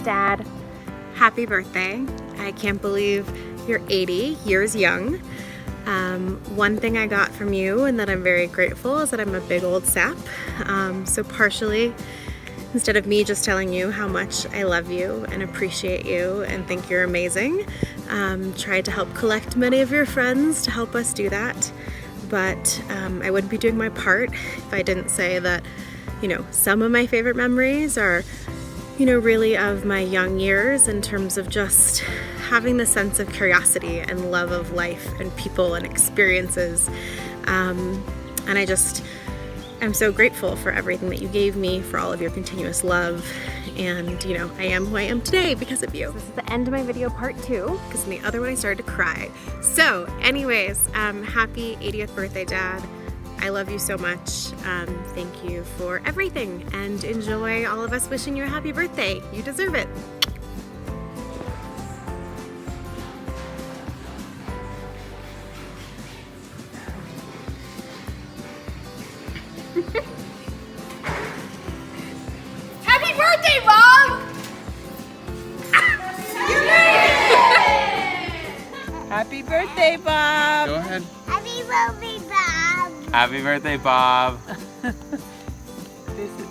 Dad. Happy birthday. I can't believe you're 80 years young. One thing I got from you and that I'm very grateful is that I'm a big old sap. So partially, instead of me just telling you how much I love you and appreciate you and think you're amazing, tried to help collect many of your friends to help us do that. But I wouldn't be doing my part if I didn't say that, you know, some of my favorite memories are, you know, really of my young years in terms of just having the sense of curiosity and love of life and people and experiences. And I'm so grateful for everything that you gave me, for all of your continuous love. And, you know, I am who I am today because of you. This is the end of my video part 2, because in the other one I started to cry. So anyways, happy 80th birthday, Dad. I love you so much. Thank you for everything, and enjoy all of us wishing you a happy birthday. You deserve it. Happy birthday, Bob! Happy birthday, Bob! Go ahead. Happy birthday, Bob! Happy birthday, Bob.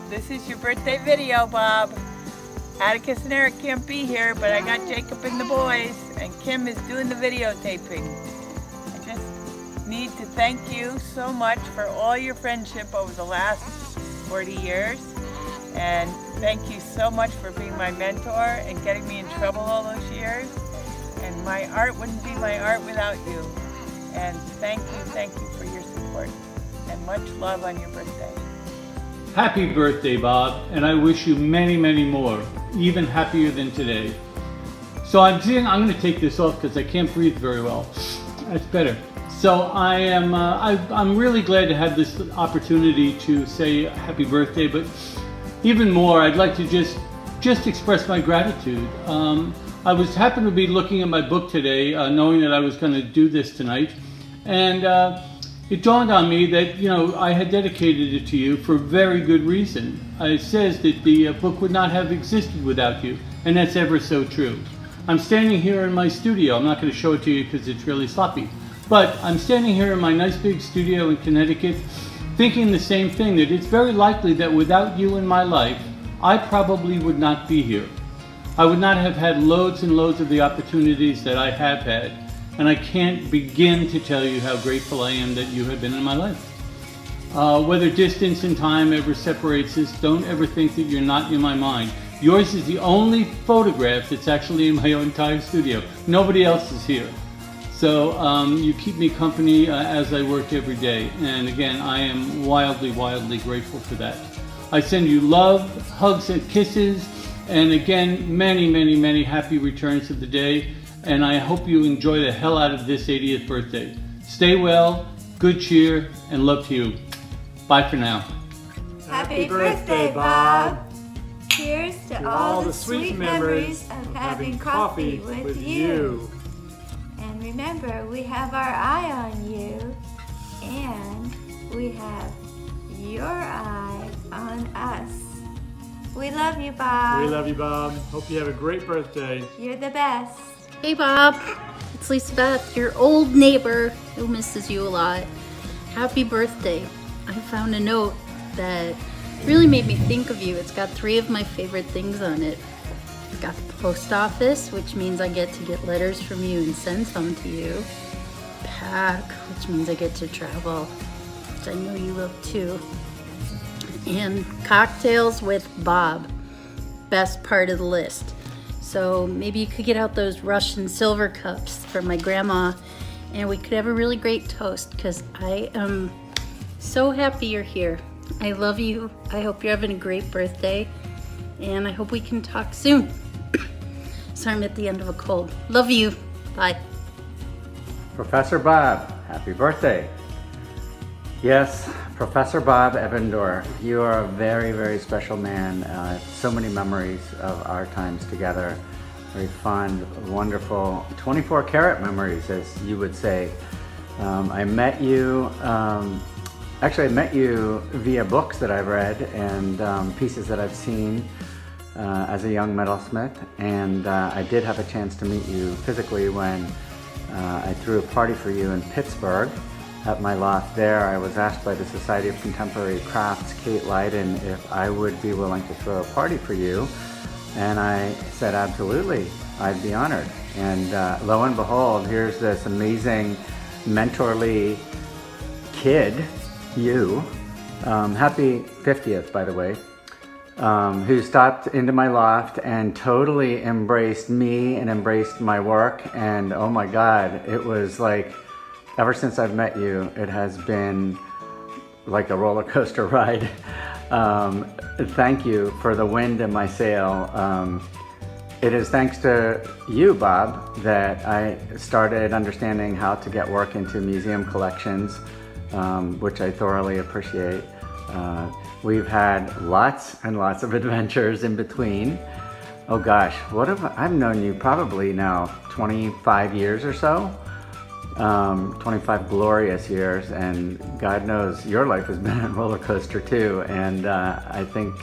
This is your birthday video, Bob. Atticus and Eric can't be here, but I got Jacob and the boys, and Kim is doing the videotaping. I just need to thank you so much for all your friendship over the last 40 years. And thank you so much for being my mentor and getting me in trouble all those years. And my art wouldn't be my art without you. And thank you for your support. And much love on your birthday. Happy birthday, Bob, and I wish you many, many more, even happier than today. So I'm going to take this off because I can't breathe very well. That's better. So I'm really glad to have this opportunity to say happy birthday, but even more, I'd like to just express my gratitude. I happened to be looking at my book today, knowing that I was going to do this tonight, and it dawned on me that, you know, I had dedicated it to you for very good reason. It says that the book would not have existed without you, and that's ever so true. I'm standing here in my studio. I'm not going to show it to you because it's really sloppy, but I'm standing here in my nice big studio in Connecticut thinking the same thing, that it's very likely that without you in my life, I probably would not be here. I would not have had loads and loads of the opportunities that I have had, and I can't begin to tell you how grateful I am that you have been in my life. Whether distance and time ever separates us, don't ever think that you're not in my mind. Yours is the only photograph that's actually in my entire studio. Nobody else is here. So you keep me company as I work every day. And again, I am wildly, wildly grateful for that. I send you love, hugs and kisses, and again, many, many, many happy returns of the day. And I hope you enjoy the hell out of this 80th birthday. Stay well, good cheer, and love to you. Bye for now. Happy birthday, Bob. Cheers to all the sweet memories of having coffee with you. And remember, we have our eye on you, and we have your eye on us. We love you, Bob. We love you, Bob. Hope you have a great birthday. You're the best. Hey Bob, it's Lisa Beth, your old neighbor who misses you a lot. Happy birthday. I found a note that really made me think of you. It's got 3 of my favorite things on it. It's got the post office, which means I get to get letters from you and send some to you. Pack, which means I get to travel, which I know you love too. And cocktails with Bob, best part of the list. So maybe you could get out those Russian silver cups for my grandma, and we could have a really great toast, because I am so happy you're here. I love you. I hope you're having a great birthday, and I hope we can talk soon. Sorry, I'm at the end of a cold. Love you. Bye. Professor Bob, happy birthday. Yes, Professor Bob Ebendorf, you are a very, very special man. So many memories of our times together. Very fond, wonderful, 24 karat memories, as you would say. I met you, actually I met you via books that I've read and pieces that I've seen. as a young metalsmith, and I did have a chance to meet you physically when I threw a party for you in Pittsburgh. At my loft there, I was asked by the Society of Contemporary Crafts, Kate Lydon, if I would be willing to throw a party for you, and I said absolutely, I'd be honored. And lo and behold, here's this amazing mentorly kid, you, happy 50th by the way, who stopped into my loft and totally embraced me and embraced my work. And oh my God, it was like, ever since I've met you, it has been like a roller coaster ride. Thank you for the wind in my sail. It is thanks to you, Bob, that I started understanding how to get work into museum collections, which I thoroughly appreciate. We've had lots and lots of adventures in between. Oh gosh, I've known you probably now 25 years or so. 25 glorious years, and God knows your life has been a roller coaster too. And I think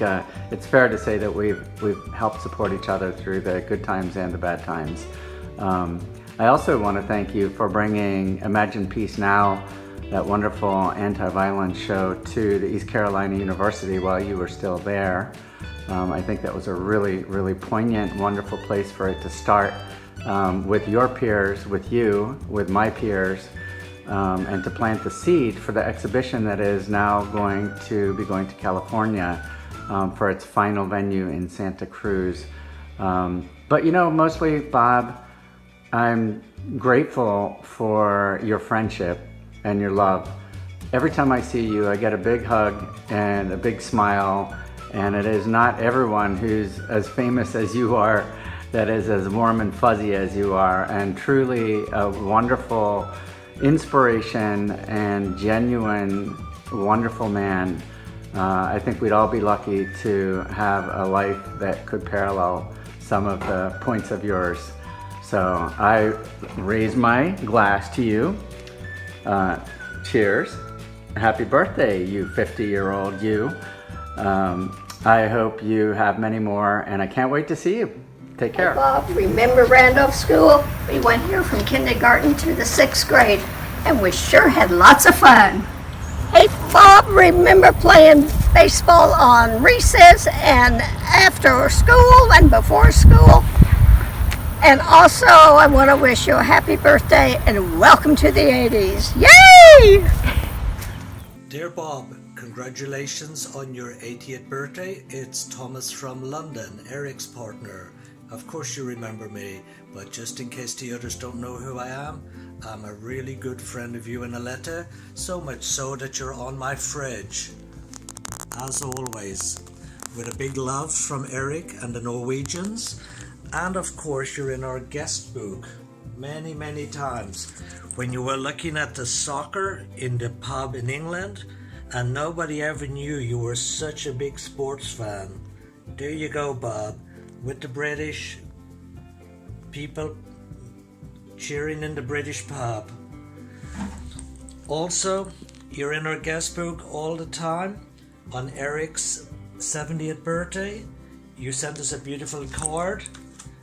it's fair to say that we've helped support each other through the good times and the bad times. I also want to thank you for bringing Imagine Peace Now, that wonderful anti-violence show, to the East Carolina University while you were still there. I think that was a really, really poignant, wonderful place for it to start. With your peers, with you, with my peers, and to plant the seed for the exhibition that is now going to California for its final venue in Santa Cruz. But you know, mostly, Bob, I'm grateful for your friendship and your love. Every time I see you, I get a big hug and a big smile, and it is not everyone who's as famous as you are that is as warm and fuzzy as you are, and truly a wonderful inspiration and genuine, wonderful man. I think we'd all be lucky to have a life that could parallel some of the points of yours. So I raise my glass to you. Cheers. Happy birthday, you 50-year-old you. I hope you have many more, and I can't wait to see you. Take care. Hey Bob, remember Randolph School? We went here from kindergarten to the 6th grade, and we sure had lots of fun. Hey Bob, remember playing baseball on recess and after school and before school? And also, I want to wish you a happy birthday and welcome to the 80s. Yay! Dear Bob, congratulations on your 80th birthday. It's Thomas from London, Eric's partner. Of course you remember me, but just in case the others don't know who I am, I'm a really good friend of you and Aletta, so much so that you're on my fridge. As always, with a big love from Eric and the Norwegians, and of course you're in our guest book many, many times when you were looking at the soccer in the pub in England and nobody ever knew you were such a big sports fan. There you go, Bob, with the British people cheering in the British pub. Also, you're in our guest book all the time. On Eric's 70th birthday, you sent us a beautiful card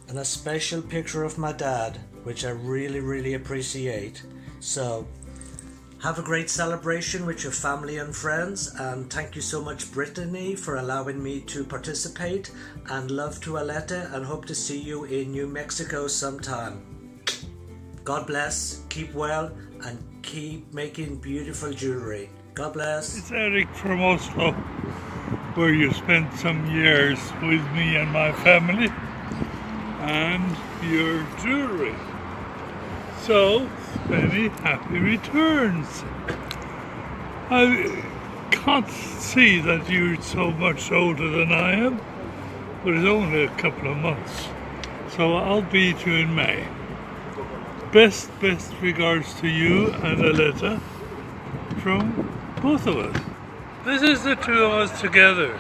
and a special picture of my dad, which I really, really appreciate. So, have a great celebration with your family and friends, and thank you so much, Brittany, for allowing me to participate, and love to Aletta, and hope to see you in New Mexico sometime. God bless, keep well, and keep making beautiful jewelry. God bless. It's Eric from Oslo, where you spent some years with me and my family, and your jewelry. So, many happy returns. I can't see that you're so much older than I am, but it's only a couple of months. So I'll be to you in May. Best regards to you and Aletta from both of us. This is the two of us together.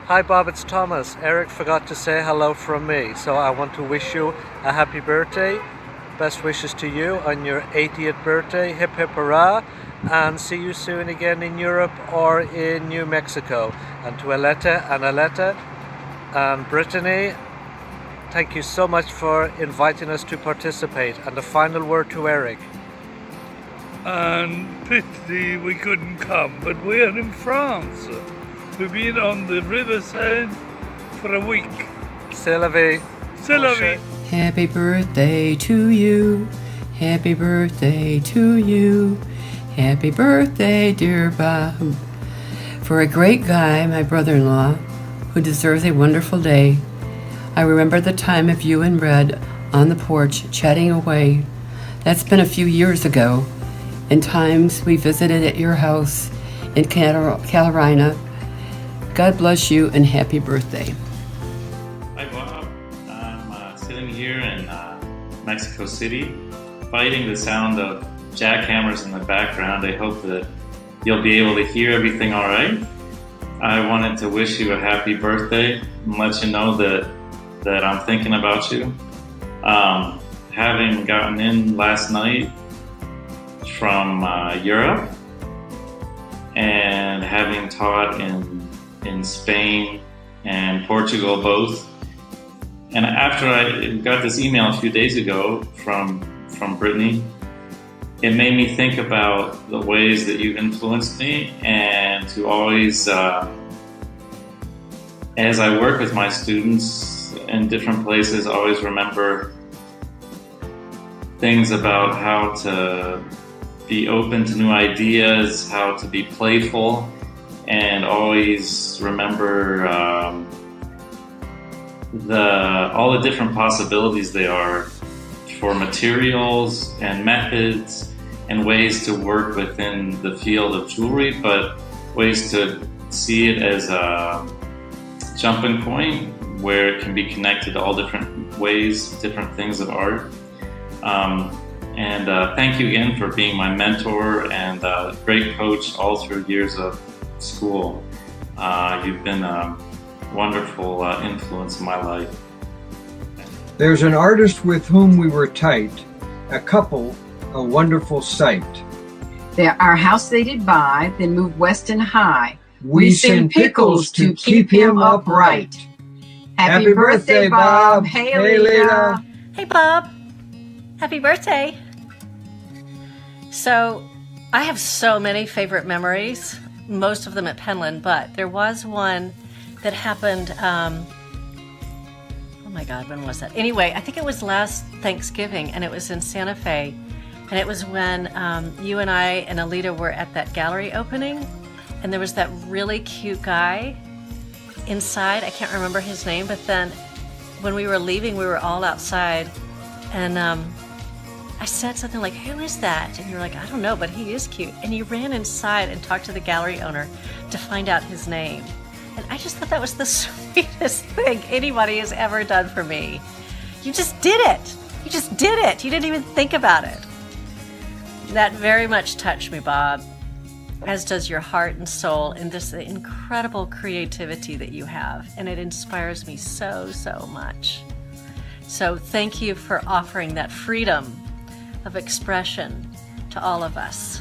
Hi Bob, it's Thomas. Eric forgot to say hello from me, so I want to wish you a happy birthday. Best wishes to you on your 80th birthday. Hip hip hurrah, and see you soon again in Europe or in New Mexico. And to Aletta, And Brittany, thank you so much for inviting us to participate. And the final word to Eric. And pity we couldn't come, but we're in France. We've been on the riverside for a week. C'est la vie. C'est la vie. Happy birthday to you. Happy birthday to you. Happy birthday, dear Bob. For a great guy, my brother-in-law, who deserves a wonderful day. I remember the time of you and Red on the porch chatting away. That's been a few years ago. And times we visited at your house in Carolina. God bless you and happy birthday. Hi Bob, I'm sitting here in Mexico City, fighting the sound of jackhammers in the background. I hope that you'll be able to hear everything all right. I wanted to wish you a happy birthday and let you know that I'm thinking about you. Having gotten in last night from Europe and having taught in Spain and Portugal both. And after I got this email a few days ago from Brittany, it made me think about the ways that you've influenced me, and to always, as I work with my students in different places, always remember things about how to be open to new ideas, how to be playful, and always remember all the different possibilities there are for materials and methods and ways to work within the field of jewelry, but ways to see it as a jumping point where it can be connected to all different ways, different things of art. And thank you again for being my mentor and great coach all through years of school. You've been a wonderful influence in my life. There's an artist with whom we were tight, a couple, a wonderful sight. Our house they did buy, then moved west and high. We send pickles to keep him upright. Happy birthday, Bob. Hey, Lita. Hey, Bob. Happy birthday. So, I have so many favorite memories, most of them at Penland, but there was one that happened, oh my God, when was that? Anyway, I think it was last Thanksgiving, and it was in Santa Fe, and it was when you and I and Alita were at that gallery opening, and there was that really cute guy inside. I can't remember his name, but then when we were leaving, we were all outside, and I said something like, who is that? And you're like, I don't know, but he is cute. And you ran inside and talked to the gallery owner to find out his name. And I just thought that was the sweetest thing anybody has ever done for me. You just did it. You just did it. You didn't even think about it. That very much touched me, Bob, as does your heart and soul and this incredible creativity that you have. And it inspires me so, so much. So thank you for offering that freedom of expression to all of us.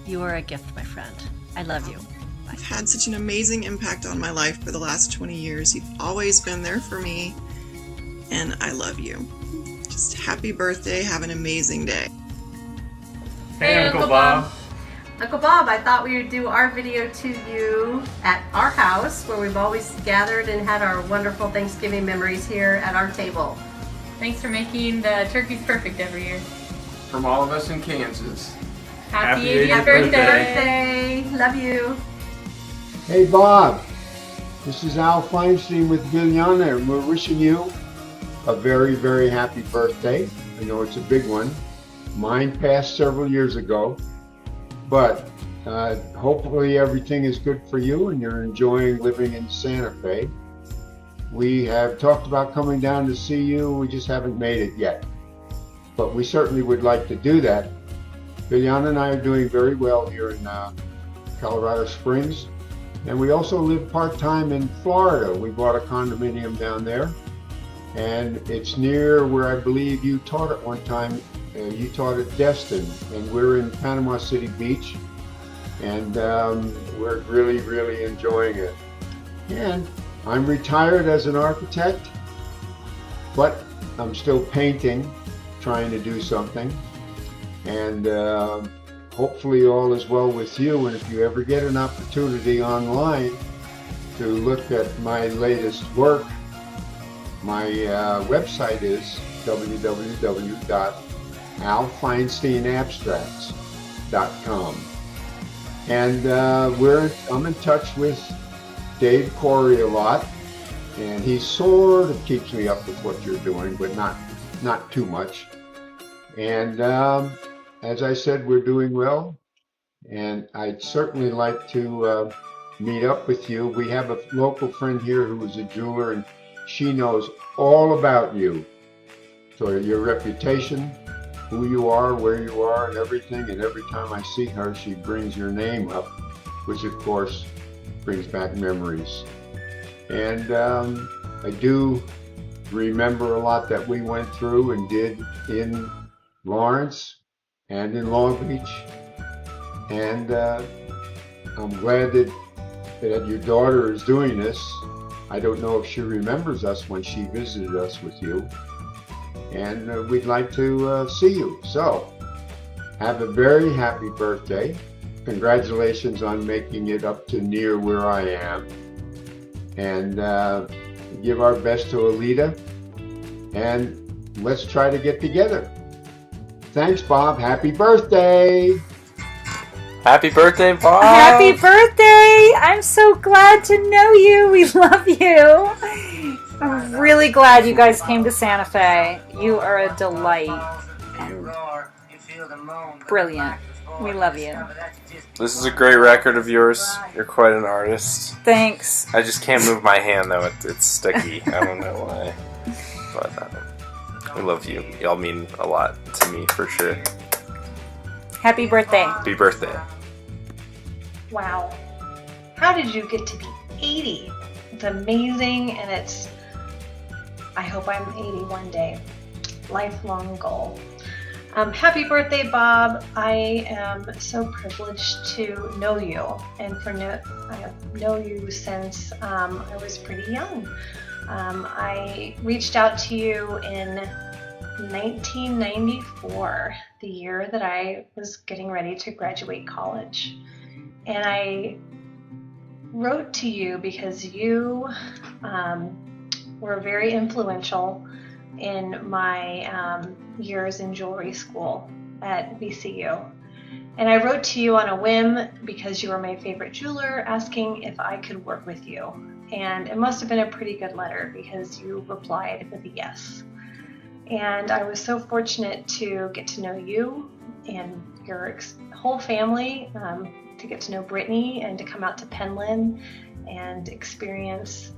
You are a gift, my friend. I love you. Bye. You've had such an amazing impact on my life for the last 20 years. You've always been there for me, and I love you. Just happy birthday. Have an amazing day. Hey, Uncle Bob. Uncle Bob, I thought we would do our video to you at our house, where we've always gathered and had our wonderful Thanksgiving memories here at our table. Thanks for making the turkeys perfect every year. From all of us in Kansas. Happy 80th birthday. Love you. Hey Bob, this is Al Feinstein with Viljana, and we're wishing you a very, very happy birthday. I know it's a big one. Mine passed several years ago, but hopefully everything is good for you and you're enjoying living in Santa Fe. We have talked about coming down to see you, we just haven't made it yet. But we certainly would like to do that. Viljana and I are doing very well here in Colorado Springs. And we also live part-time in Florida. We bought a condominium down there. And it's near where I believe you taught at one time. You taught at Destin. And we're in Panama City Beach. And we're really, really enjoying it. And I'm retired as an architect, but I'm still painting, trying to do something. And hopefully all is well with you. And if you ever get an opportunity online to look at my latest work, my website is www.alfeinsteinabstracts.com. And I'm in touch with Dave Corey a lot, and he sort of keeps me up with what you're doing, but not too much. And as I said, we're doing well, and I'd certainly like to meet up with you. We have a local friend here who is a jeweler, and she knows all about you. So your reputation, who you are, where you are, and everything. And every time I see her, she brings your name up, which of course brings back memories. And I do remember a lot that we went through and did in Lawrence and in Long Beach. And I'm glad that your daughter is doing this. I don't know if she remembers us when she visited us with you. And we'd like to see you. So have a very happy birthday. Congratulations on making it up to near where I am. And give our best to Alita. And let's try to get together. Thanks, Bob. Happy birthday. Happy birthday, Bob. Happy birthday. I'm so glad to know you. We love you. I'm really glad you guys came to Santa Fe. You are a delight and brilliant. We love you. This is a great record of yours. You're quite an artist. Thanks. I just can't move my hand though. It's sticky. I don't know why. But we love you. Y'all mean a lot to me for sure. Happy birthday. Happy birthday. Wow. How did you get to be 80? It's amazing, and I hope I'm 80 one day. Lifelong goal. Happy birthday, Bob. I am so privileged to know you, and I know you since I was pretty young. I reached out to you in 1994, the year that I was getting ready to graduate college. And I wrote to you because you were very influential in my years in jewelry school at VCU. And I wrote to you on a whim because you were my favorite jeweler, asking if I could work with you. And it must have been a pretty good letter because you replied with a yes. And I was so fortunate to get to know you and your whole family, to get to know Brittany and to come out to Penland and experience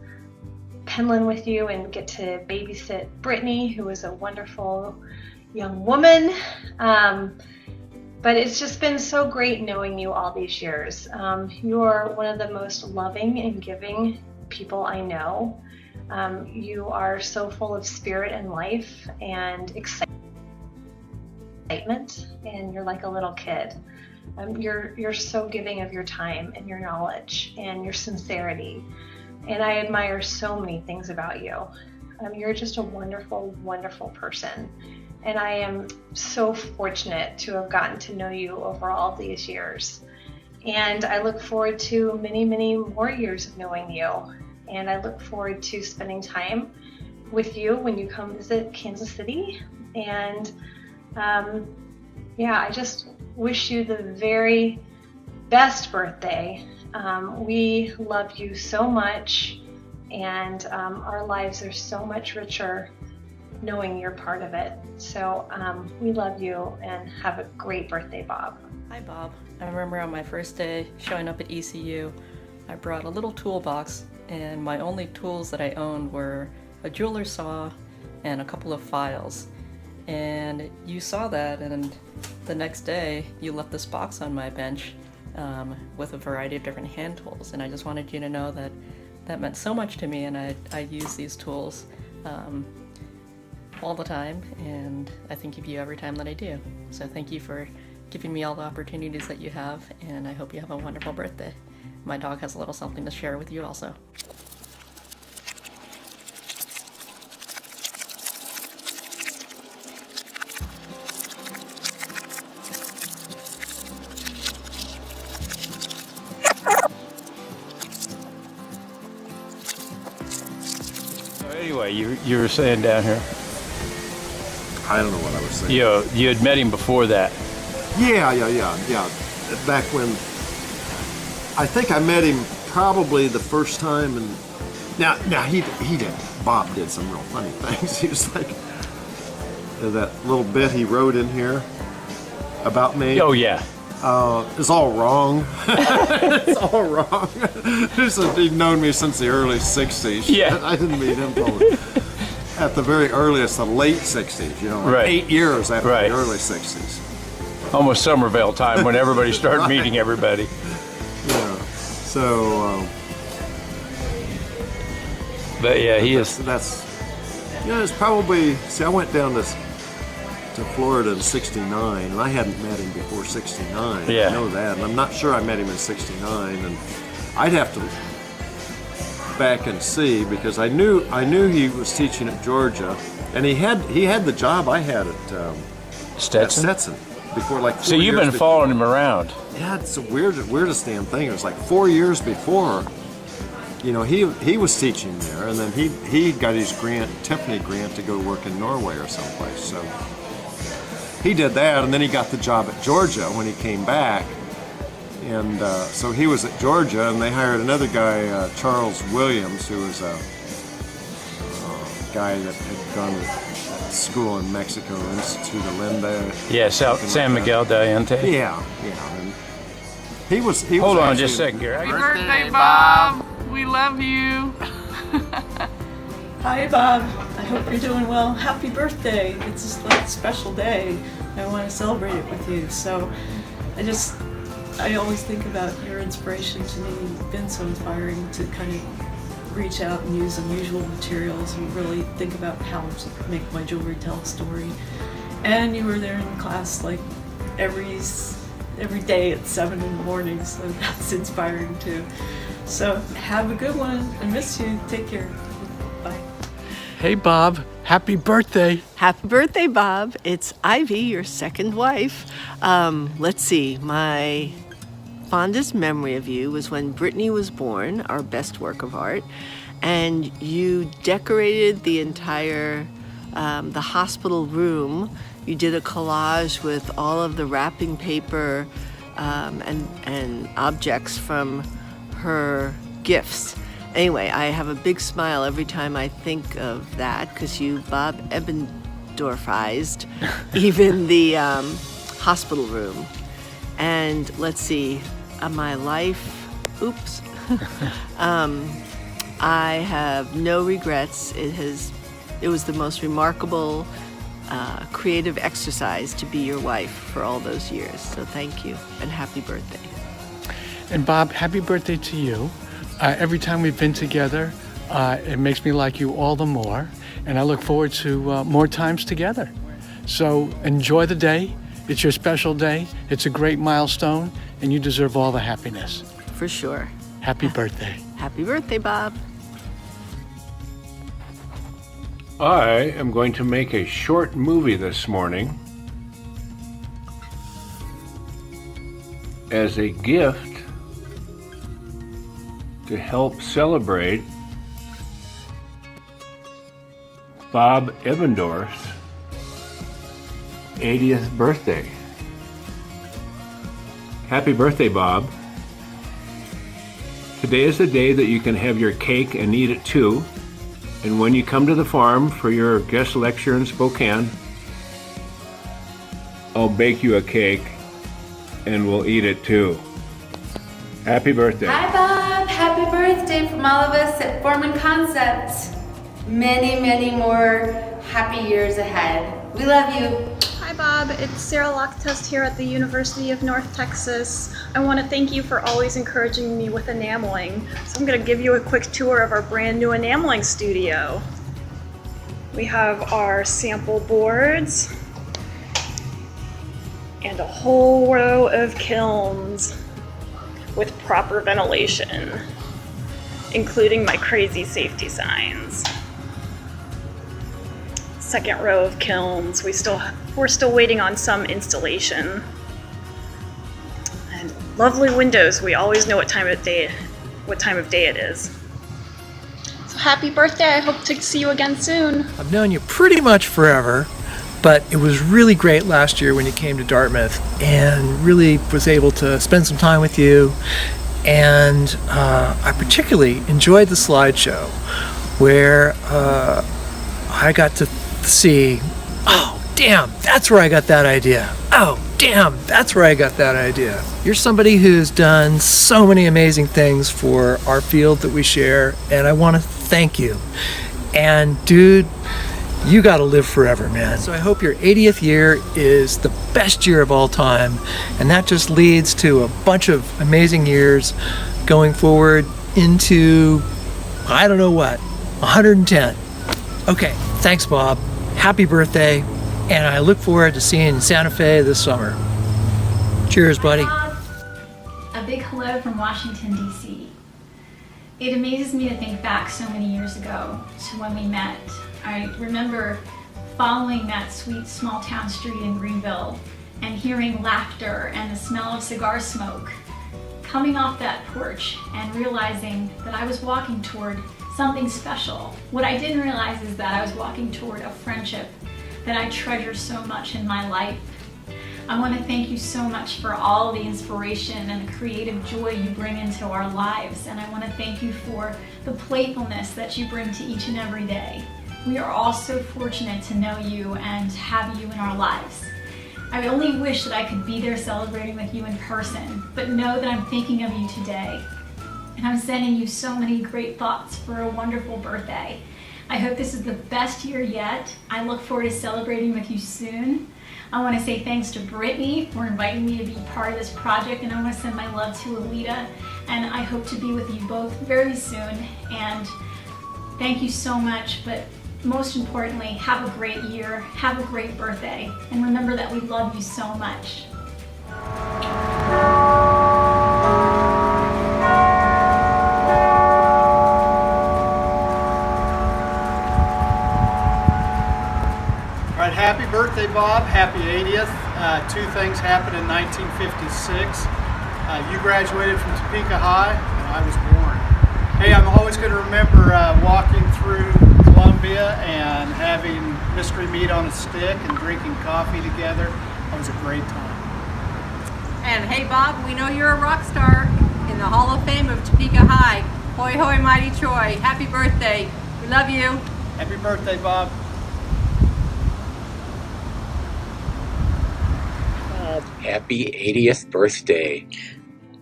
Penland with you and get to babysit Brittany, who is a wonderful young woman. But it's just been so great knowing you all these years. You are one of the most loving and giving people I know. You are so full of spirit and life and excitement, and you're like a little kid. You're so giving of your time and your knowledge and your sincerity. And I admire so many things about you. You're just a wonderful, wonderful person. And I am so fortunate to have gotten to know you over all these years. And I look forward to many, many more years of knowing you. And I look forward to spending time with you when you come visit Kansas City. And I just wish you the very best birthday. We love you so much, and our lives are so much richer knowing you're part of it. So we love you, and have a great birthday, Bob. Hi, Bob. I remember on my first day showing up at ECU, I brought a little toolbox, and my only tools that I owned were a jeweler's saw and a couple of files. And you saw that, and the next day you left this box on my bench with a variety of different hand tools, and I just wanted you to know that that meant so much to me, and I use these tools all the time, and I think of you every time that I do. So thank you for giving me all the opportunities that you have, and I hope you have a wonderful birthday. My dog has a little something to share with you also. Anyway, you were saying down here. I don't know what I was saying. You had met him before that. Yeah. Back when I think I met him probably the first time, and now he did. Bob did some real funny things. He was like that little bit he wrote in here about me. Oh yeah. It's all wrong. It's all wrong. He'd known me since the early '60s. Yeah. I didn't meet him till at the very earliest, the late '60s. Like Right. 8 years after Right. the early '60s. Almost Somerville time when everybody started Right. meeting everybody. Yeah. So. But yeah, he is. That's. It's probably. See, I went down to Florida in '69, and I hadn't met him before '69. Yeah. I know that, and I'm not sure I met him in '69, and I'd have to back and see because I knew he was teaching at Georgia, and he had the job I had at Stetson? At Stetson before, like 4 So you've years been before. following him around. Yeah, it's the weirdest damn thing. It was like 4 years before. He was teaching there, and then he got his Tiffany grant to go work in Norway or someplace. So he did that, and then he got the job at Georgia when he came back. And so he was at Georgia, and they hired another guy, Charles Williams, who was a guy that had gone to school in Mexico, Institute of Linda. Yeah, San Miguel de Allende. Yeah. And he was. Hold on actually- just a second, Gary. Happy birthday, Bob. We love you. Hi, Bob. I hope you're doing well. Happy birthday. It's just like a special day. I want to celebrate it with you. So I always think about your inspiration to me. You've been so inspiring to kind of reach out and use unusual materials and really think about how to make my jewelry tell a story. And you were there in class like every day at 7 in the morning, so that's inspiring too. So have a good one. I miss you. Take care. Bye. Hey, Bob. Happy birthday. Happy birthday, Bob. It's Ivy, your second wife. Let's see. My fondest memory of you was when Brittany was born, our best work of art, and you decorated the entire the hospital room. You did a collage with all of the wrapping paper and objects from her gifts. Anyway, I have a big smile every time I think of that because you Bob Ebendorfized even the hospital room. And let's see, my life, I have no regrets. It was the most remarkable creative exercise to be your wife for all those years. So thank you and happy birthday. And Bob, happy birthday to you. Every time we've been together, it makes me like you all the more. And I look forward to more times together. So enjoy the day. It's your special day. It's a great milestone, and you deserve all the happiness. For sure. Happy birthday. Happy birthday, Bob. I am going to make a short movie this morning as a gift to help celebrate Bob Ebendorf's 80th birthday. Happy birthday, Bob. Today is the day that you can have your cake and eat it too. And when you come to the farm for your guest lecture in Spokane, I'll bake you a cake and we'll eat it too. Happy birthday. Hi, Bob. Happy birthday from all of us at Foreman Concepts. Many, many more happy years ahead. We love you. Hi Bob, it's Sarah Locktest here at the University of North Texas. I want to thank you for always encouraging me with enameling. So I'm going to give you a quick tour of our brand new enameling studio. We have our sample boards and a whole row of kilns with proper ventilation, including my crazy safety signs. Second row of kilns. We're still waiting on some installation. And lovely windows. We always know what time of day it is. So happy birthday. I hope to see you again soon. I've known you pretty much forever, but it was really great last year when you came to Dartmouth and really was able to spend some time with you. And I particularly enjoyed the slideshow where I got to see, oh, damn, that's where I got that idea. Oh, damn, that's where I got that idea. You're somebody who's done so many amazing things for our field that we share, and I want to thank you. And dude, you got to live forever, man. So I hope your 80th year is the best year of all time, and that just leads to a bunch of amazing years going forward into, I don't know what, 110. Okay, thanks, Bob. Happy birthday, and I look forward to seeing you in Santa Fe this summer. Cheers, buddy. A big hello from Washington, D.C. It amazes me to think back so many years ago to when we met. I remember following that sweet small town street in Greenville and hearing laughter and the smell of cigar smoke. Coming off that porch and realizing that I was walking toward something special. What I didn't realize is that I was walking toward a friendship that I treasure so much in my life. I want to thank you so much for all the inspiration and the creative joy you bring into our lives, and I want to thank you for the playfulness that you bring to each and every day. We are all so fortunate to know you and have you in our lives. I only wish that I could be there celebrating with you in person, but know that I'm thinking of you today. And I'm sending you so many great thoughts for a wonderful birthday. I hope this is the best year yet. I look forward to celebrating with you soon. I want to say thanks to Brittany for inviting me to be part of this project, and I want to send my love to Alita, and I hope to be with you both very soon. And thank you so much, but most importantly, have a great year, have a great birthday, and remember that we love you so much. All right, happy birthday, Bob. Happy 80th. Two things happened in 1956. You graduated from Topeka High, and I was born. Hey, I'm always going to remember walking through Columbia and having mystery meat on a stick and drinking coffee together. That was a great time. And hey, Bob, we know you're a rock star in the Hall of Fame of Topeka High. Hoy, hoy, mighty Troy. Happy birthday. We love you. Happy birthday, Bob. Happy 80th birthday.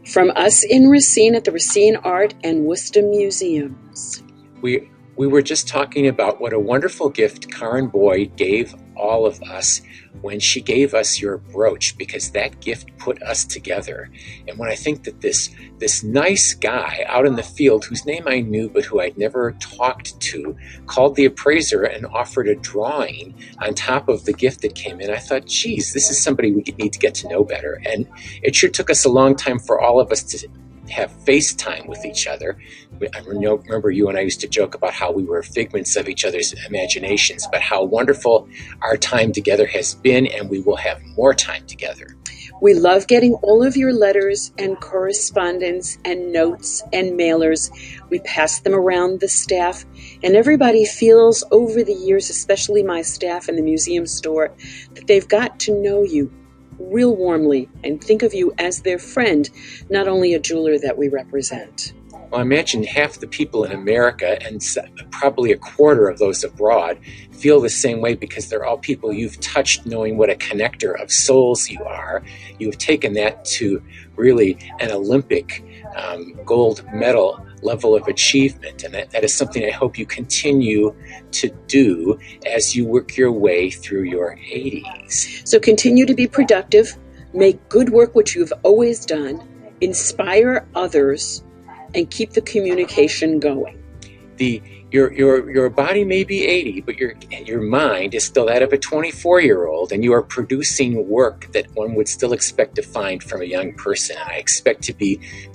From us in Racine at the Racine Art and Worcester Museums. We were just talking about what a wonderful gift Karen Boyd gave all of us when she gave us your brooch, because that gift put us together. And when I think that this nice guy out in the field, whose name I knew but who I'd never talked to, called the appraiser and offered a drawing on top of the gift that came in, I thought, geez, this is somebody we need to get to know better. And it sure took us a long time for all of us to have FaceTime with each other. I remember you and I used to joke about how we were figments of each other's imaginations, but how wonderful our time together has been, and we will have more time together. We love getting all of your letters and correspondence and notes and mailers. We pass them around the staff, and everybody feels over the years, especially my staff in the museum store, that they've got to know you real warmly and think of you as their friend, not only a jeweler that we represent. Well, I imagine half the people in America and probably a quarter of those abroad feel the same way, because they're all people you've touched, knowing what a connector of souls you are. You've taken that to really an Olympic gold medal level of achievement, and that is something I hope you continue to do as you work your way through your 80s. So continue to be productive, make good work, which you've always done, inspire others, and keep the communication going. Your body may be 80, but your mind is still that of a 24-year-old, and you are producing work that one would still expect to find from a young person. And I expect to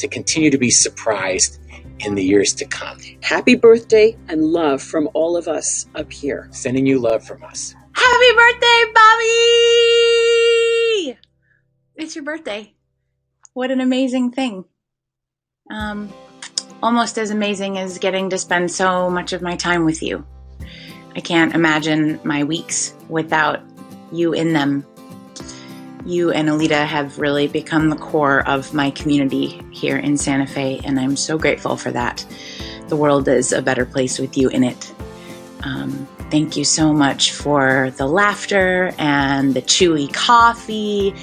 continue to be surprised in the years to come. Happy birthday and love from all of us up here. Sending you love from us. Happy birthday, Bobby! It's your birthday. What an amazing thing. almost as amazing as getting to spend so much of my time with you. I can't imagine my weeks without you in them. You and Alita have really become the core of my community here in Santa Fe, and I'm so grateful for that. The world is a better place with you in it. Thank you so much for the laughter and the chewy coffee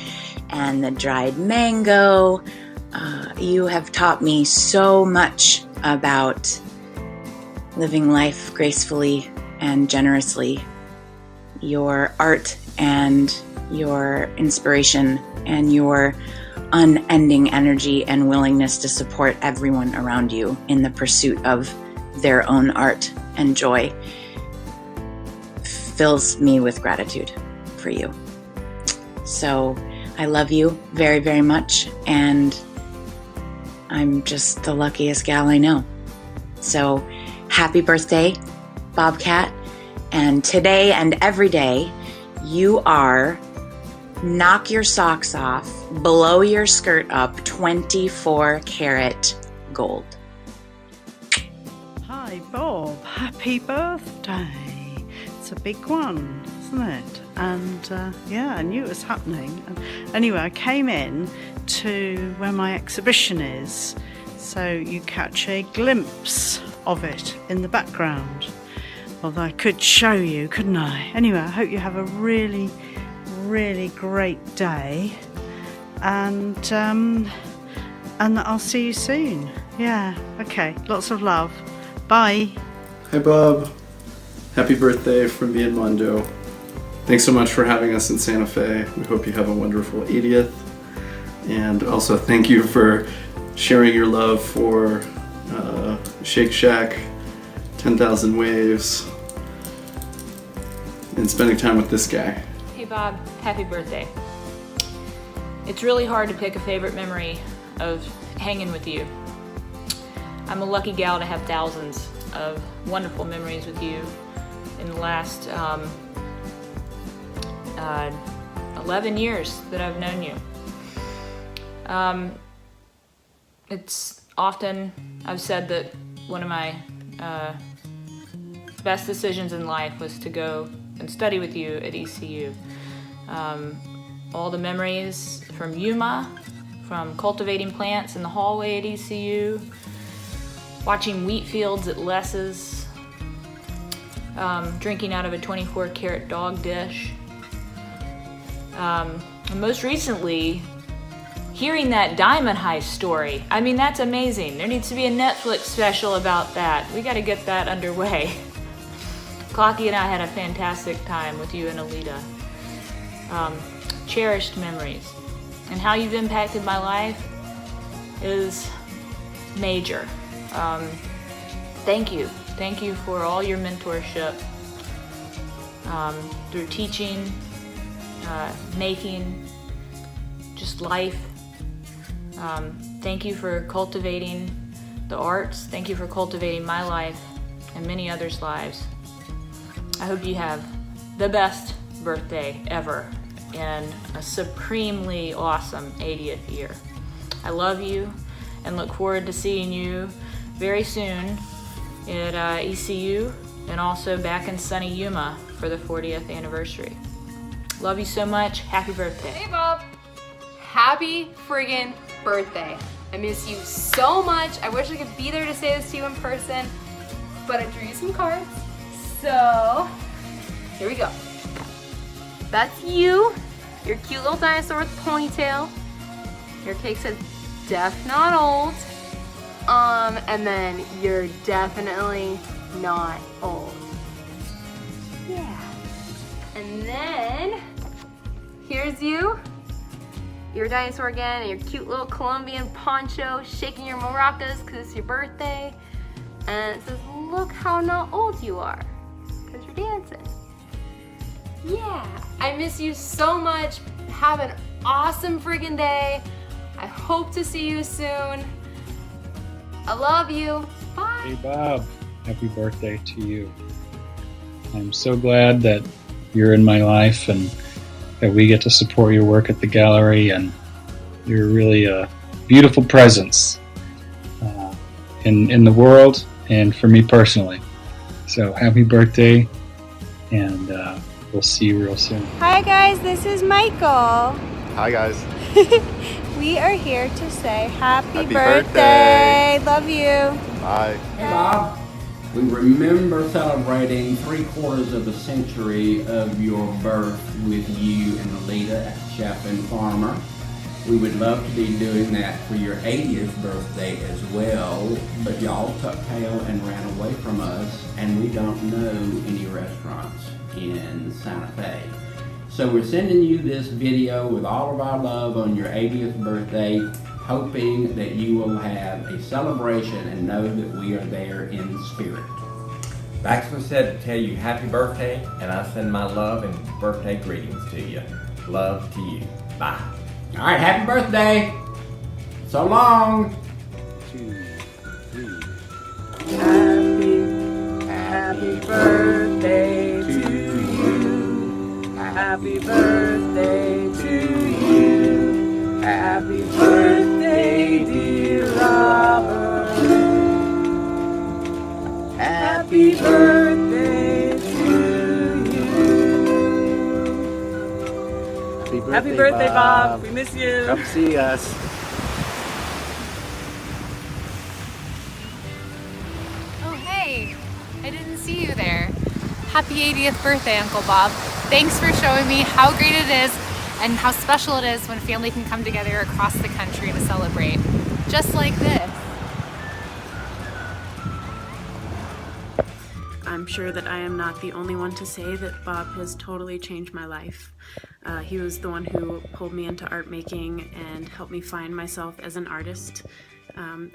and the dried mango. You have taught me so much about living life gracefully and generously. Your art and your inspiration and your unending energy and willingness to support everyone around you in the pursuit of their own art and joy fills me with gratitude for you. So I love you very, very much, and I'm just the luckiest gal I know. So happy birthday, Bobcat. And today and every day, you are knock your socks off, blow your skirt up, 24 karat gold. Hi, Bob. Happy birthday. It's a big one, isn't it? And yeah, I knew it was happening. And anyway, I came in to where my exhibition is, so you catch a glimpse of it in the background. Although I could show you, couldn't I? Anyway, I hope you have a really, really great day, and I'll see you soon. Yeah, okay, lots of love. Bye. Hi Bob, happy birthday from me and Mondo. Thanks so much for having us in Santa Fe. We hope you have a wonderful 80th, and also thank you for sharing your love for Shake Shack, 10,000 Waves, and spending time with this guy. Hey Bob, happy birthday. It's really hard to pick a favorite memory of hanging with you. I'm a lucky gal to have thousands of wonderful memories with you in the last 11 years that I've known you. It's often, I've said that one of my best decisions in life was to go and study with you at ECU. All the memories from Yuma, from cultivating plants in the hallway at ECU, watching wheat fields at Les's, drinking out of a 24 karat dog dish. And most recently, hearing that diamond heist story. I mean, that's amazing. There needs to be a Netflix special about that. We got to get that underway. Clocky and I had a fantastic time with you and Alita. Cherished memories. And how you've impacted my life is major. Thank you. Thank you for all your mentorship through teaching, making, just life. Thank you for cultivating the arts. Thank you for cultivating my life and many others' lives. I hope you have the best birthday ever and a supremely awesome 80th year. I love you and look forward to seeing you very soon at ECU and also back in sunny Yuma for the 40th anniversary. Love you so much. Happy birthday. Hey Bob, happy friggin' birthday. I miss you so much. I wish I could be there to say this to you in person, but I drew you some cards. So, here we go. That's you, your cute little dinosaur with a ponytail. Your cake says def not old. And then you're definitely not old. Yeah. And then here's you, your dinosaur again, and your cute little Colombian poncho, shaking your maracas because it's your birthday. And it says, look how not old you are, because you're dancing. Yeah, I miss you so much. Have an awesome friggin' day. I hope to see you soon. I love you. Bye. Hey Bob, happy birthday to you. I'm so glad that you're in my life and that we get to support your work at the gallery, and you're really a beautiful presence. in the world and for me personally. So happy birthday, and we'll see you real soon. Hi guys, this is Michael. Hi guys. We are here to say happy birthday. Love you. Bye. Hey Bob. We remember celebrating 3/4 of a century of your birth with you and Alita at Chef and Farmer. We would love to be doing that for your 80th birthday as well, but y'all took tail and ran away from us, and we don't know any restaurants in Santa Fe. So we're sending you this video with all of our love on your 80th birthday, hoping that you will have a celebration and know that we are there in spirit. Baxter said to tell you happy birthday, and I send my love and birthday greetings to you. Love to you. Bye. All right, happy birthday. So long. 2, 3. Happy birthday to you. Happy birthday to you. Happy birthday, dear Robert. Happy birthday to you. Happy birthday, Bob. We miss you. Come see us. Oh, hey. I didn't see you there. Happy 80th birthday, Uncle Bob. Thanks for showing me how great it is and how special it is when family can come together across the country to celebrate. Just like this. I'm sure that I am not the only one to say that Bob has totally changed my life. He was the one who pulled me into art making and helped me find myself as an artist.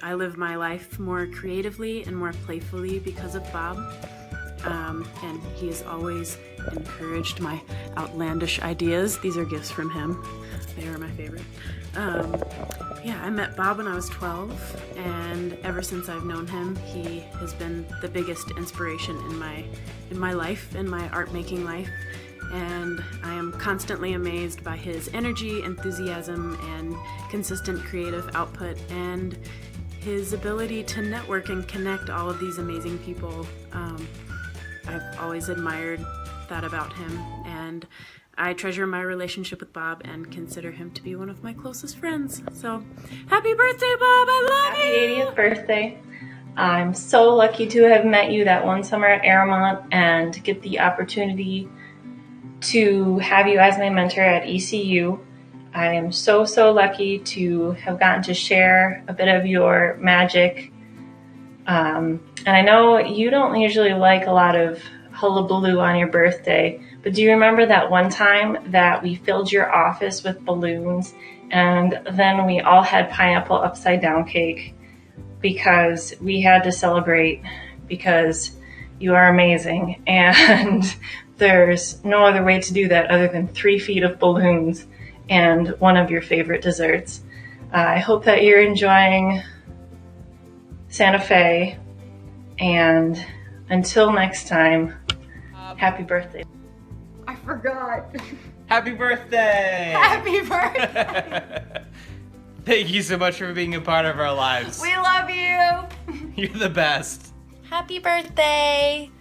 I live my life more creatively and more playfully because of Bob. And he has always encouraged my outlandish ideas. These are gifts from him. They are my favorite. Yeah, I met Bob when I was 12, and ever since I've known him, he has been the biggest inspiration in my life, in my art making life. And I am constantly amazed by his energy, enthusiasm, and consistent creative output, and his ability to network and connect all of these amazing people. I've always admired that about him, and I treasure my relationship with Bob and consider him to be one of my closest friends. So, happy birthday, Bob! I love you! Happy 80th birthday. I'm so lucky to have met you that one summer at Aramont and get the opportunity to have you as my mentor at ECU. I am so lucky to have gotten to share a bit of your magic. And I know you don't usually like a lot of hullabaloo on your birthday, but do you remember that one time that we filled your office with balloons and then we all had pineapple upside down cake because we had to celebrate because you are amazing and there's no other way to do that other than 3 feet of balloons and one of your favorite desserts. I hope that you're enjoying Santa Fe, and until next time, happy birthday. I forgot. Happy birthday! Happy birthday! Thank you so much for being a part of our lives. We love you! You're the best. Happy birthday!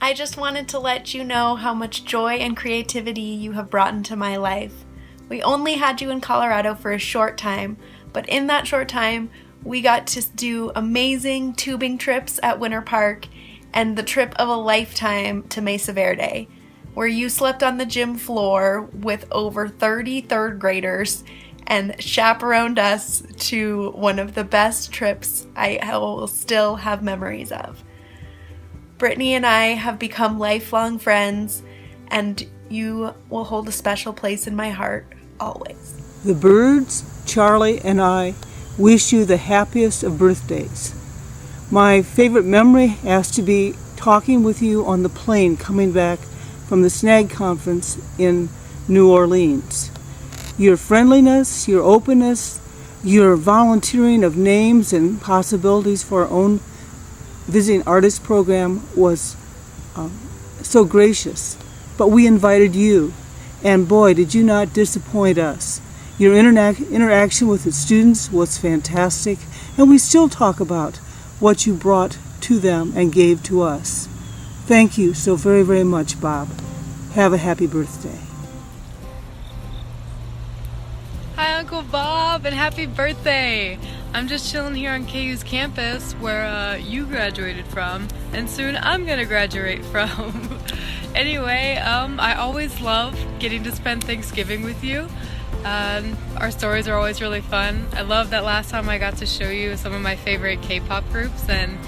I just wanted to let you know how much joy and creativity you have brought into my life. We only had you in Colorado for a short time, but in that short time, we got to do amazing tubing trips at Winter Park and the trip of a lifetime to Mesa Verde, where you slept on the gym floor with over 30 third graders and chaperoned us to one of the best trips I will still have memories of. Brittany and I have become lifelong friends, and you will hold a special place in my heart always. The birds, Charlie, and I wish you the happiest of birthdays. My favorite memory has to be talking with you on the plane coming back from the SNAG conference in New Orleans. Your friendliness, your openness, your volunteering of names and possibilities for our own visiting artist program was so gracious. But we invited you, and boy, did you not disappoint us. Your interaction with the students was fantastic, and we still talk about what you brought to them and gave to us. Thank you so very, very much, Bob. Have a happy birthday. Hi, Uncle Bob, and happy birthday! I'm just chilling here on KU's campus where you graduated from, and soon I'm gonna graduate from. Anyway, I always love getting to spend Thanksgiving with you. Our stories are always really fun. I love that last time I got to show you some of my favorite K-pop groups and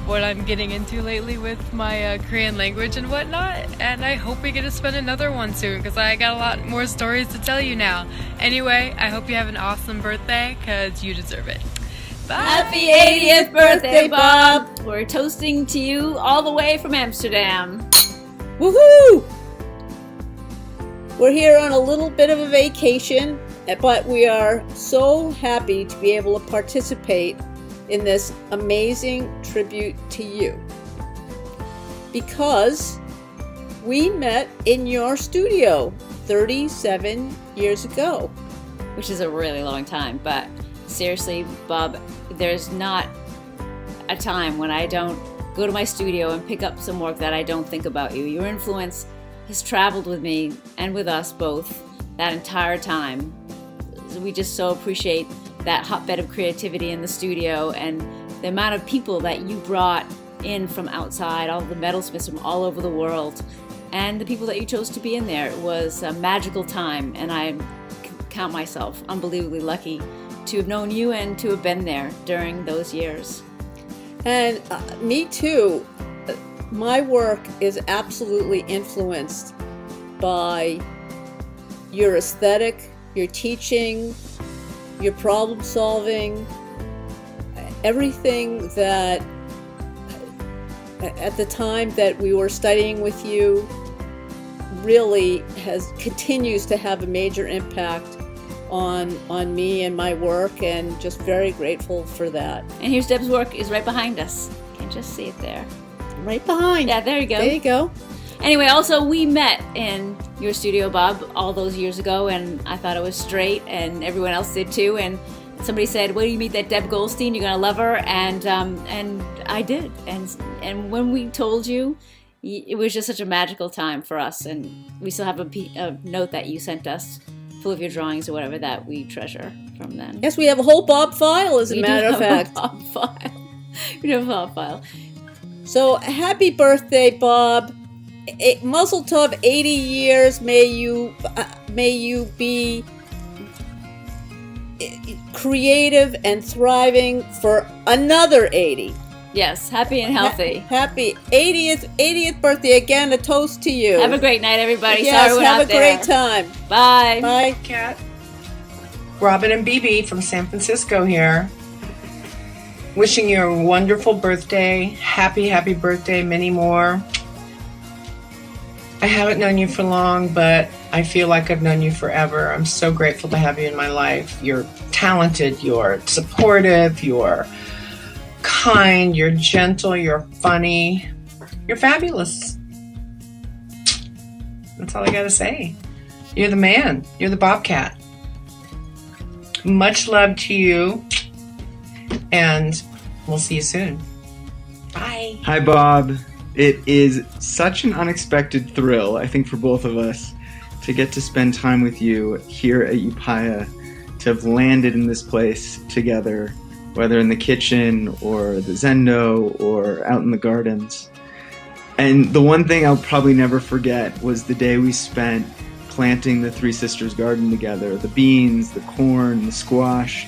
what I'm getting into lately with my Korean language and whatnot, and I hope we get to spend another one soon because I got a lot more stories to tell you now. Anyway, I hope you have an awesome birthday because you deserve it. Bye! Happy 80th birthday, Bob! We're toasting to you all the way from Amsterdam. Woohoo! We're here on a little bit of a vacation, but we are so happy to be able to participate in this amazing tribute to you. Because we met in your studio 37 years ago. Which is a really long time, but seriously, Bob, there's not a time when I don't go to my studio and pick up some work that I don't think about you. Your influence has traveled with me and with us both that entire time. We just so appreciate that hotbed of creativity in the studio and the amount of people that you brought in from outside, all the metalsmiths from all over the world, and the people that you chose to be in there. It was a magical time, and I count myself unbelievably lucky to have known you and to have been there during those years. And me too. My work is absolutely influenced by your aesthetic, your teaching, your problem solving, everything that at the time that we were studying with you really continues to have a major impact on me and my work, and just very grateful for that. And here's Deb's work is right behind us. You can just see it there. Right behind. Yeah, there you go. There you go. Anyway, also we met in your studio, Bob, all those years ago, and I thought it was straight, and everyone else did too. And somebody said, "When you meet that Deb Goldstein, you're gonna love her," and I did. And when we told you, it was just such a magical time for us. And we still have a note that you sent us, full of your drawings or whatever, that we treasure from then. Yes, we have a whole Bob file, as a matter of fact. Bob file. We have a Bob file. So happy birthday, Bob. Muzzle Tov, 80 years. May you be creative and thriving for another 80. Yes, happy and healthy. Happy 80th birthday. Again, a toast to you. Have a great night, everybody. Yes, Sorry we're have not a there. great time. Bye. Bye. Kat. Robin and BB from San Francisco here. Wishing you a wonderful birthday. Happy birthday, many more. I haven't known you for long, but I feel like I've known you forever. I'm so grateful to have you in my life. You're talented, you're supportive, you're kind, you're gentle, you're funny, you're fabulous. That's all I gotta say. You're the man. You're the Bobcat. Much love to you, and we'll see you soon. Bye. Hi, Bob. It is such an unexpected thrill, I think, for both of us to get to spend time with you here at Upaya, to have landed in this place together, whether in the kitchen or the Zendo or out in the gardens. And the one thing I'll probably never forget was the day we spent planting the Three Sisters garden together, the beans, the corn, the squash.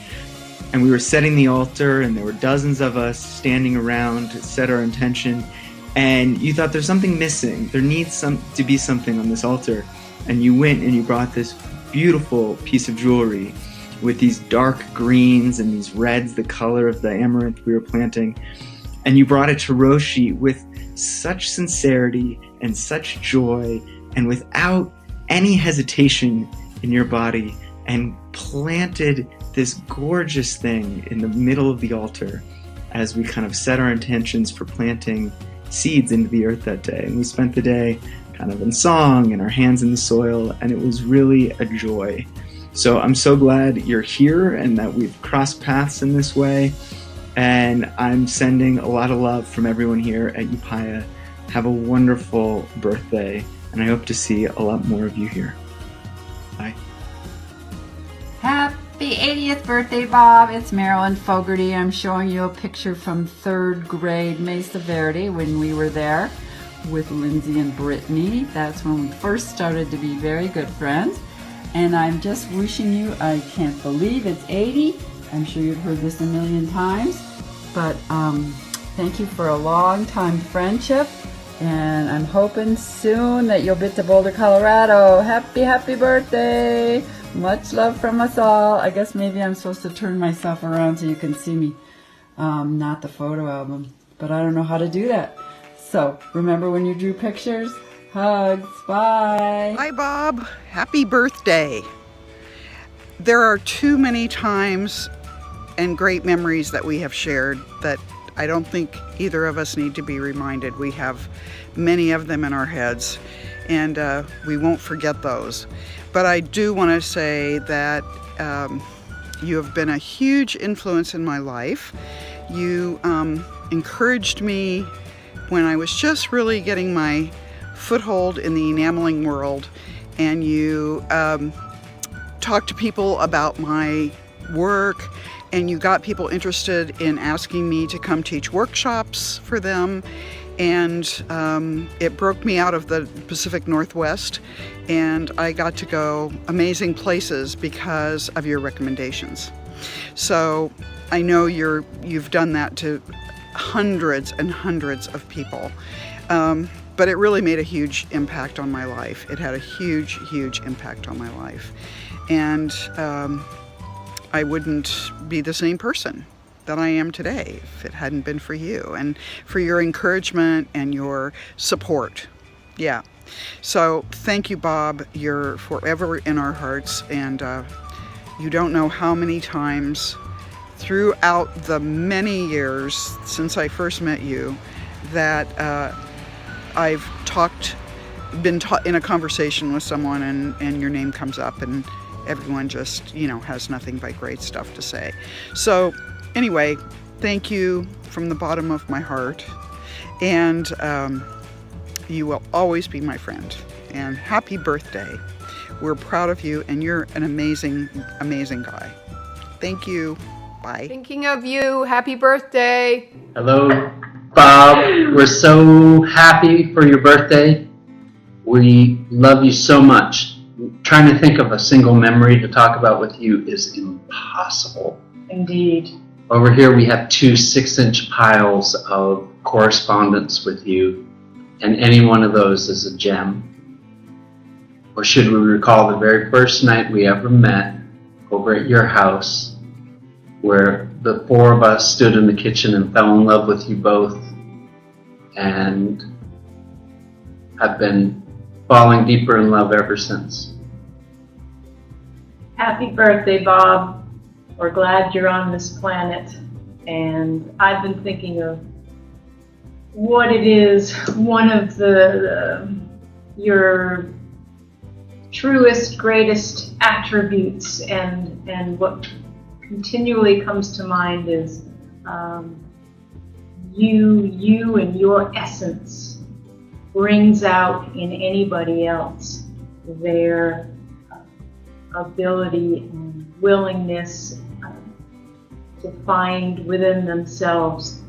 And we were setting the altar, and there were dozens of us standing around to set our intention. And you thought there's something missing. There needs to be something on this altar. And you went and you brought this beautiful piece of jewelry with these dark greens and these reds, the color of the amaranth we were planting. And you brought it to Roshi with such sincerity and such joy, and without any hesitation in your body, and planted this gorgeous thing in the middle of the altar as we kind of set our intentions for planting seeds into the earth that day. And we spent the day kind of in song and our hands in the soil, and it was really a joy. So I'm so glad you're here and that we've crossed paths in this way. And I'm sending a lot of love from everyone here at Upaya. Have a wonderful birthday, and I hope to see a lot more of you here. Bye. Happy 80th birthday, Bob. It's Marilyn Fogarty. I'm showing you a picture from 3rd grade Mesa Verde when we were there with Lindsay and Brittany. That's when we first started to be very good friends. And I'm just wishing you, I can't believe it's 80. I'm sure you've heard this a million times, but thank you for a long time friendship. And I'm hoping soon that you'll get to Boulder, Colorado. Happy, happy birthday. Much love from us all. I guess maybe I'm supposed to turn myself around so you can see me, not the photo album, but I don't know how to do that. So remember when you drew pictures? Hugs. Bye. Hi, Bob. Happy birthday. There are too many times and great memories that we have shared that I don't think either of us need to be reminded. We have many of them in our heads, and we won't forget those. But I do want to say that you have been a huge influence in my life. You encouraged me when I was just really getting my foothold in the enameling world, and you talked to people about my work, and you got people interested in asking me to come teach workshops for them. And it broke me out of the Pacific Northwest, and I got to go amazing places because of your recommendations. So I know you've done that to hundreds and hundreds of people, but it really made a huge impact on my life. It had a huge, huge impact on my life. And I wouldn't be the same person that I am today if it hadn't been for you and for your encouragement and your support. Yeah. So thank you, Bob. You're forever in our hearts, and you don't know how many times throughout the many years since I first met you that I've been in a conversation with someone and your name comes up, and everyone just, has nothing but great stuff to say. So anyway, thank you from the bottom of my heart, and you will always be my friend. And happy birthday. We're proud of you, and you're an amazing, amazing guy. Thank you. Bye. Thinking of you. Happy birthday. Hello, Bob. We're so happy for your birthday. We love you so much. Trying to think of a single memory to talk about with you is impossible. Indeed. Over here we have 2 6-inch piles of correspondence with you, and any one of those is a gem. Or should we recall the very first night we ever met over at your house, where the 4 of us stood in the kitchen and fell in love with you both, and have been falling deeper in love ever since. Happy birthday, Bob. We're glad you're on this planet. And I've been thinking of what it is, one of your truest, greatest attributes, and what continually comes to mind is you and your essence brings out in anybody else their ability and willingness to find within themselves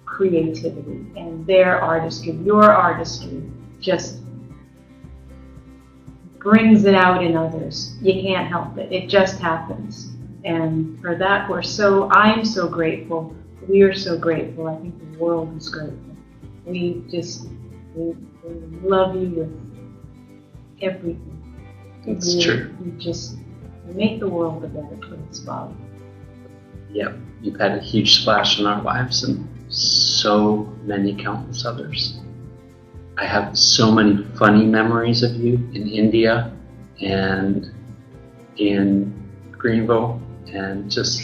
creativity, and their artistry, your artistry, just brings it out in others. You can't help it. It just happens. And for that, I'm so grateful. We are so grateful. I think the world is grateful. We love you with everything. It's true. You make the world a better place, Bob. Yep, you've had a huge splash in our lives and so many countless others. I have so many funny memories of you in India and in Greenville, and just,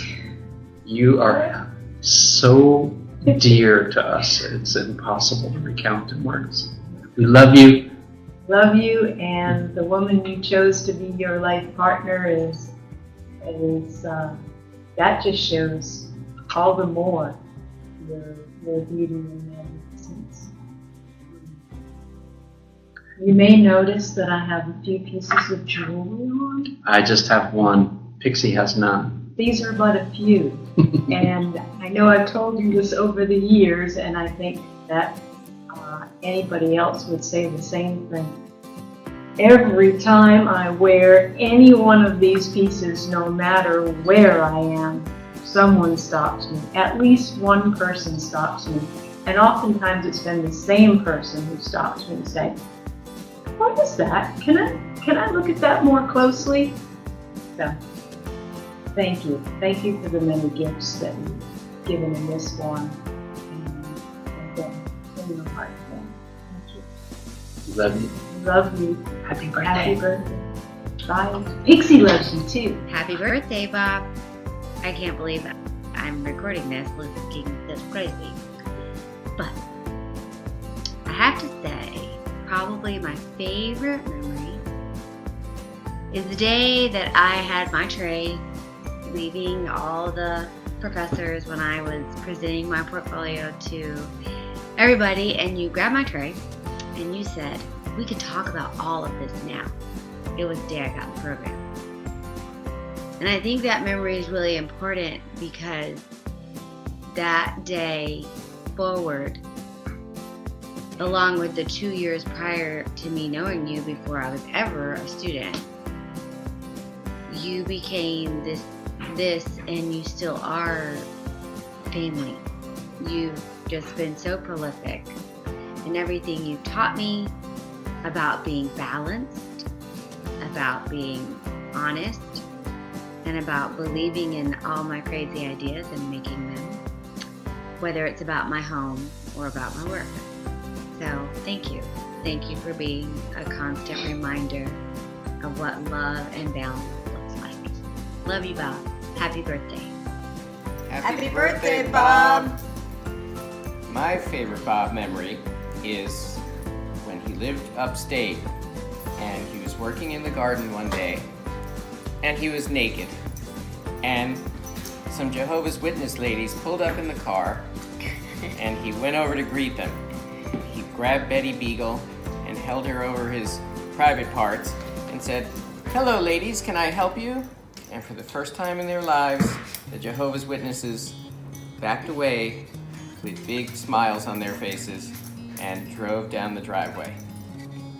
you are so dear to us, it's impossible to recount in words. We love you. Love you, and the woman you chose to be your life partner is that just shows all the more your beauty and magnificence. You may notice that I have a few pieces of jewelry on. I just have one. Pixie has none. These are but a few. And I know I've told you this over the years, and I think that anybody else would say the same thing. Every time I wear any one of these pieces, no matter where I am, someone stops me. At least one person stops me. And oftentimes it's been the same person who stops me and says, "What is that? Can I look at that more closely?" So, thank you. Thank you for the many gifts that you've given in this one. And in your heart. Thank you. Love you. Love you. Happy birthday. Happy birthday. Bye. Pixie loves you too. Happy birthday, Bob. I can't believe I'm recording this looking this crazy. But I have to say, probably my favorite memory is the day that I had my tray, leaving all the professors when I was presenting my portfolio to everybody, and you grabbed my tray and you said, "We could talk about all of this now." It was the day I got the program. And I think that memory is really important because that day forward, along with the 2 years prior to me knowing you before I was ever a student, you became this and you still are family. You've just been so prolific in everything you've taught me about being balanced, about being honest, and about believing in all my crazy ideas and making them, whether it's about my home or about my work. So thank you. Thank you for being a constant reminder of what love and balance looks like. Love you, Bob. Happy birthday. Happy birthday, Bob. My favorite Bob memory is when he lived upstate and he was working in the garden one day and he was naked, and some Jehovah's Witness ladies pulled up in the car and he went over to greet them. He grabbed Betty Beagle and held her over his private parts and said, "Hello ladies, can I help you?" And for the first time in their lives, the Jehovah's Witnesses backed away with big smiles on their faces and drove down the driveway.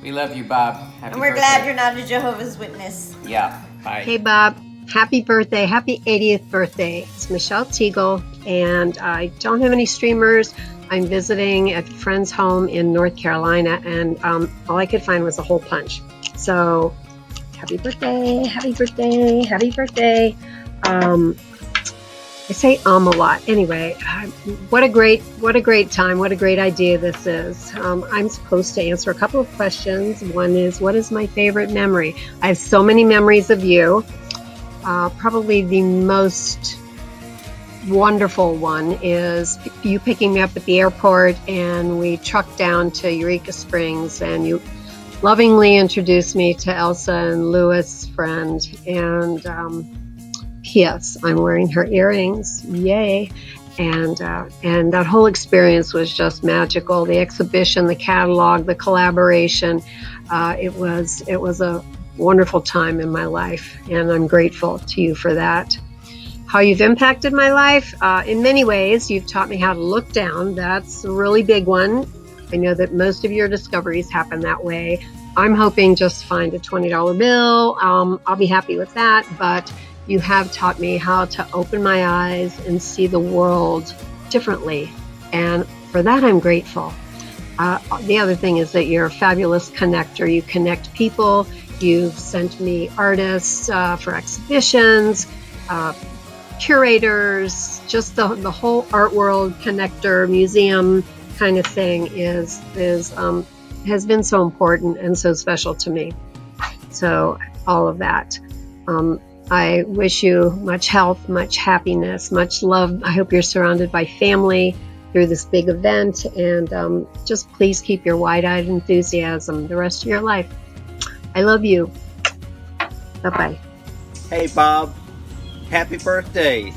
We love you, Bob. Happy And we're birthday. glad you're not a Jehovah's Witness. Yeah, bye. Hey Bob, happy birthday, happy 80th birthday. It's Michelle Teagle, and I don't have any streamers. I'm visiting at a friend's home in North Carolina, and all I could find was a hole punch. So, happy birthday, happy birthday, happy birthday. I say a lot. Anyway, what a great time, what a great idea this is. I'm supposed to answer a couple of questions. One is, what is my favorite memory? I have so many memories of you. Probably the most wonderful one is you picking me up at the airport and we trucked down to Eureka Springs and you lovingly introduced me to Elsa and Louis' friend, and P.S. I'm wearing her earrings, yay! And that whole experience was just magical. The exhibition, the catalog, the collaboration. It was a wonderful time in my life, and I'm grateful to you for that. How you've impacted my life? In many ways, you've taught me how to look down. That's a really big one. I know that most of your discoveries happen that way. I'm hoping just to find a $20 bill. I'll be happy with that, but you have taught me how to open my eyes and see the world differently, and for that I'm grateful. The other thing is that you're a fabulous connector. You connect people. You've sent me artists for exhibitions, curators, just the whole art world connector, museum kind of thing has been so important and so special to me. So all of that. I wish you much health, much happiness, much love. I hope you're surrounded by family through this big event, and just please keep your wide-eyed enthusiasm the rest of your life. I love you. Bye-bye. Hey Bob, happy birthday.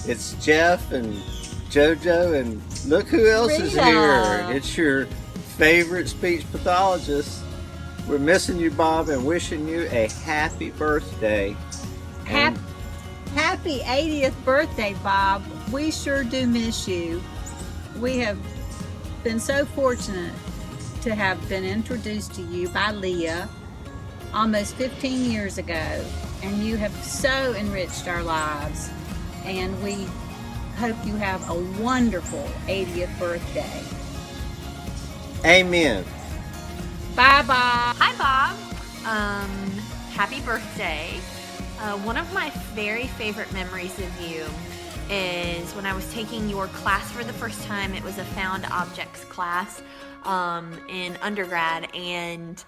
It's Jeff and JoJo, and look who else is Rita. here. It's your favorite speech pathologist. We're missing you, Bob, and wishing you a happy birthday. And Happy 80th birthday, Bob. We sure do miss you. We have been so fortunate to have been introduced to you by Leah almost 15 years ago, and you have so enriched our lives, and we hope you have a wonderful 80th birthday. Amen. Bye, Bob. Hi, Bob. Happy birthday. One of my very favorite memories of you is when I was taking your class for the first time. It was a found objects class in undergrad, and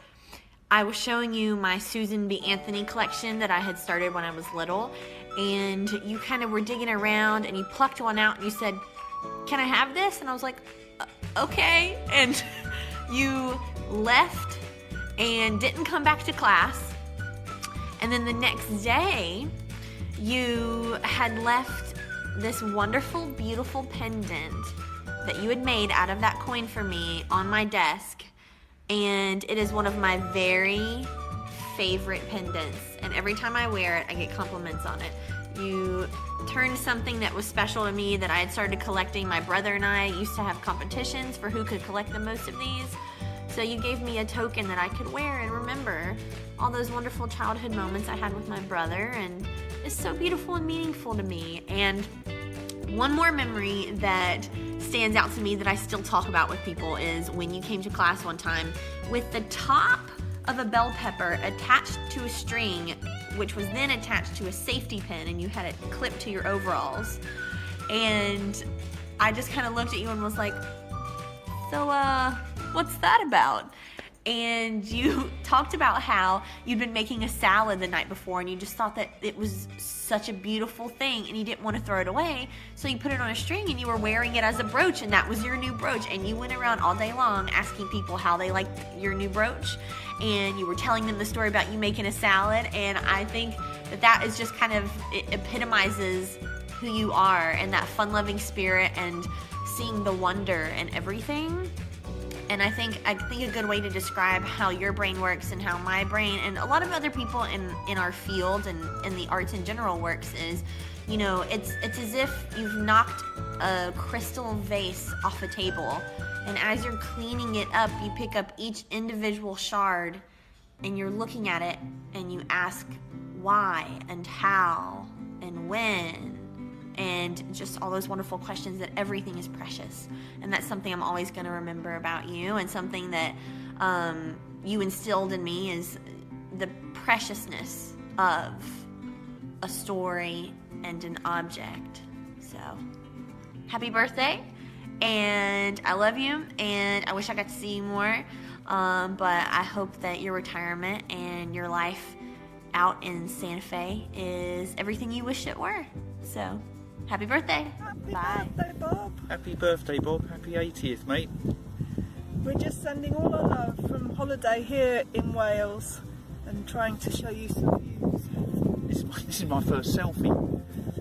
I was showing you my Susan B. Anthony collection that I had started when I was little, and you kind of were digging around and you plucked one out and you said, "Can I have this?" And I was like, "Okay." And you left and didn't come back to class. And then the next day, you had left this wonderful, beautiful pendant that you had made out of that coin for me on my desk. And it is one of my very favorite pendants. And every time I wear it, I get compliments on it. You turned something that was special to me that I had started collecting. My brother and I used to have competitions for who could collect the most of these. So you gave me a token that I could wear and remember all those wonderful childhood moments I had with my brother, and it's so beautiful and meaningful to me. And one more memory that stands out to me that I still talk about with people is when you came to class one time with the top of a bell pepper attached to a string, which was then attached to a safety pin, and you had it clipped to your overalls. And I just kind of looked at you and was like, "So, what's that about?" And you talked about how you'd been making a salad the night before, and you just thought that it was such a beautiful thing and you didn't want to throw it away, so you put it on a string and you were wearing it as a brooch, and that was your new brooch. And you went around all day long asking people how they liked your new brooch, and you were telling them the story about you making a salad. And I think that is just kind of, it epitomizes who you are and that fun-loving spirit and seeing the wonder in everything. And I think a good way to describe how your brain works and how my brain and a lot of other people in our field and in the arts in general works is, you know, it's as if you've knocked a crystal vase off a table, and as you're cleaning it up, you pick up each individual shard and you're looking at it and you ask why and how and when, and just all those wonderful questions, that everything is precious. And that's something I'm always going to remember about you, and something that you instilled in me is the preciousness of a story and an object. So, happy birthday, and I love you, and I wish I got to see you more, but I hope that your retirement and your life out in Santa Fe is everything you wish it were. So, happy birthday. Bye. Birthday, Bob. Happy birthday, Bob. Happy 80th, mate. We're just sending all our love from holiday here in Wales and trying to show you some views. This is my first selfie.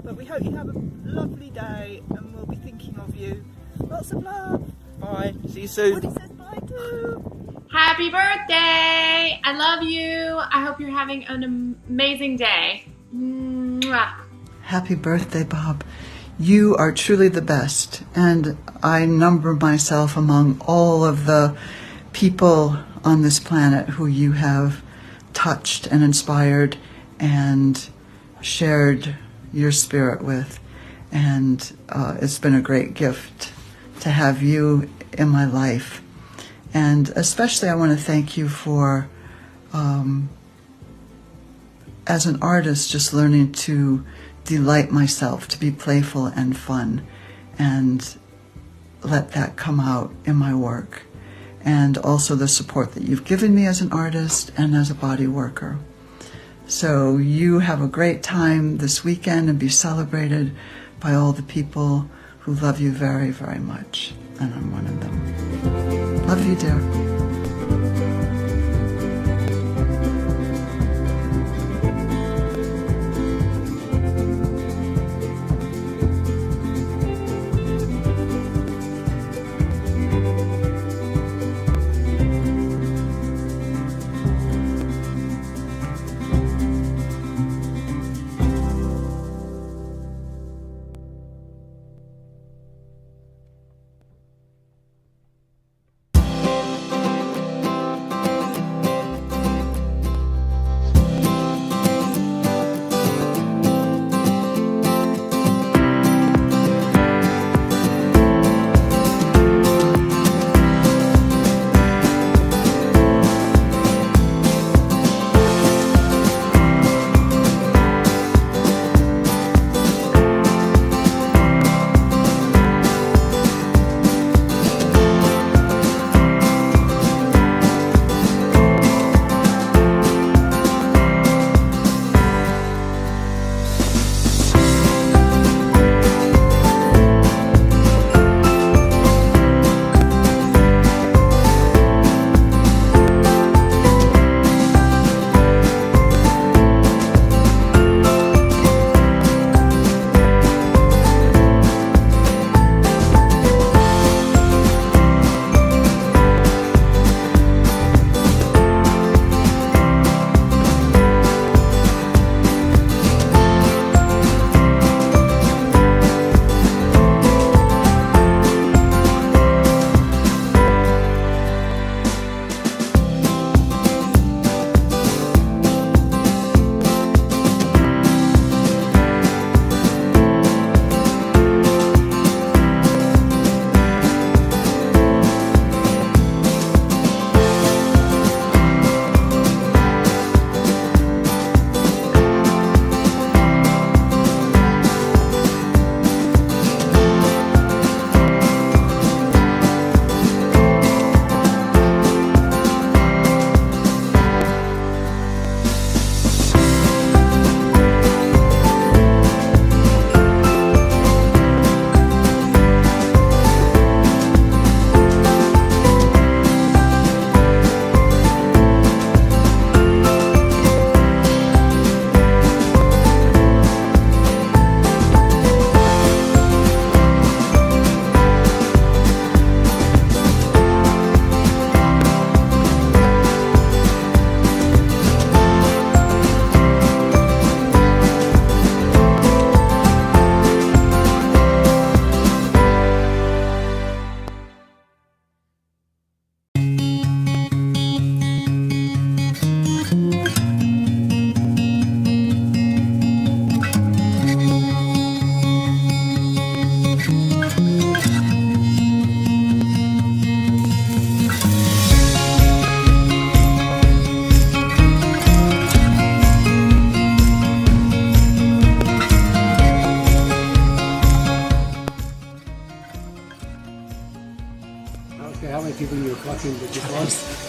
But we hope you have a lovely day, and we'll be thinking of you. Lots of love. Bye. See you soon. Woody says bye too. Happy birthday! I love you. I hope you're having an amazing day. Mwah. Happy birthday, Bob. You are truly the best, and I number myself among all of the people on this planet who you have touched and inspired and shared your spirit with. And it's been a great gift to have you in my life. And especially I want to thank you for, as an artist, just learning to delight myself, to be playful and fun, and let that come out in my work. And also the support that you've given me as an artist and as a body worker. So you have a great time this weekend and be celebrated by all the people who love you very, very much. And I'm one of them. Love you, dear.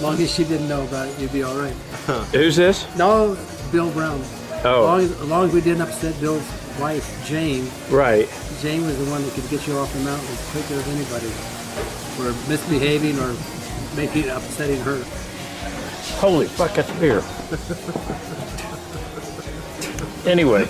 As long as she didn't know about it, you'd be all right. Who's this? No, Bill Brown. Oh. As long as we didn't upset Bill's wife, Jane. Right. Jane was the one that could get you off the mountain quicker than anybody. Or misbehaving or upsetting her. Holy fuck, that's beer. Anyway.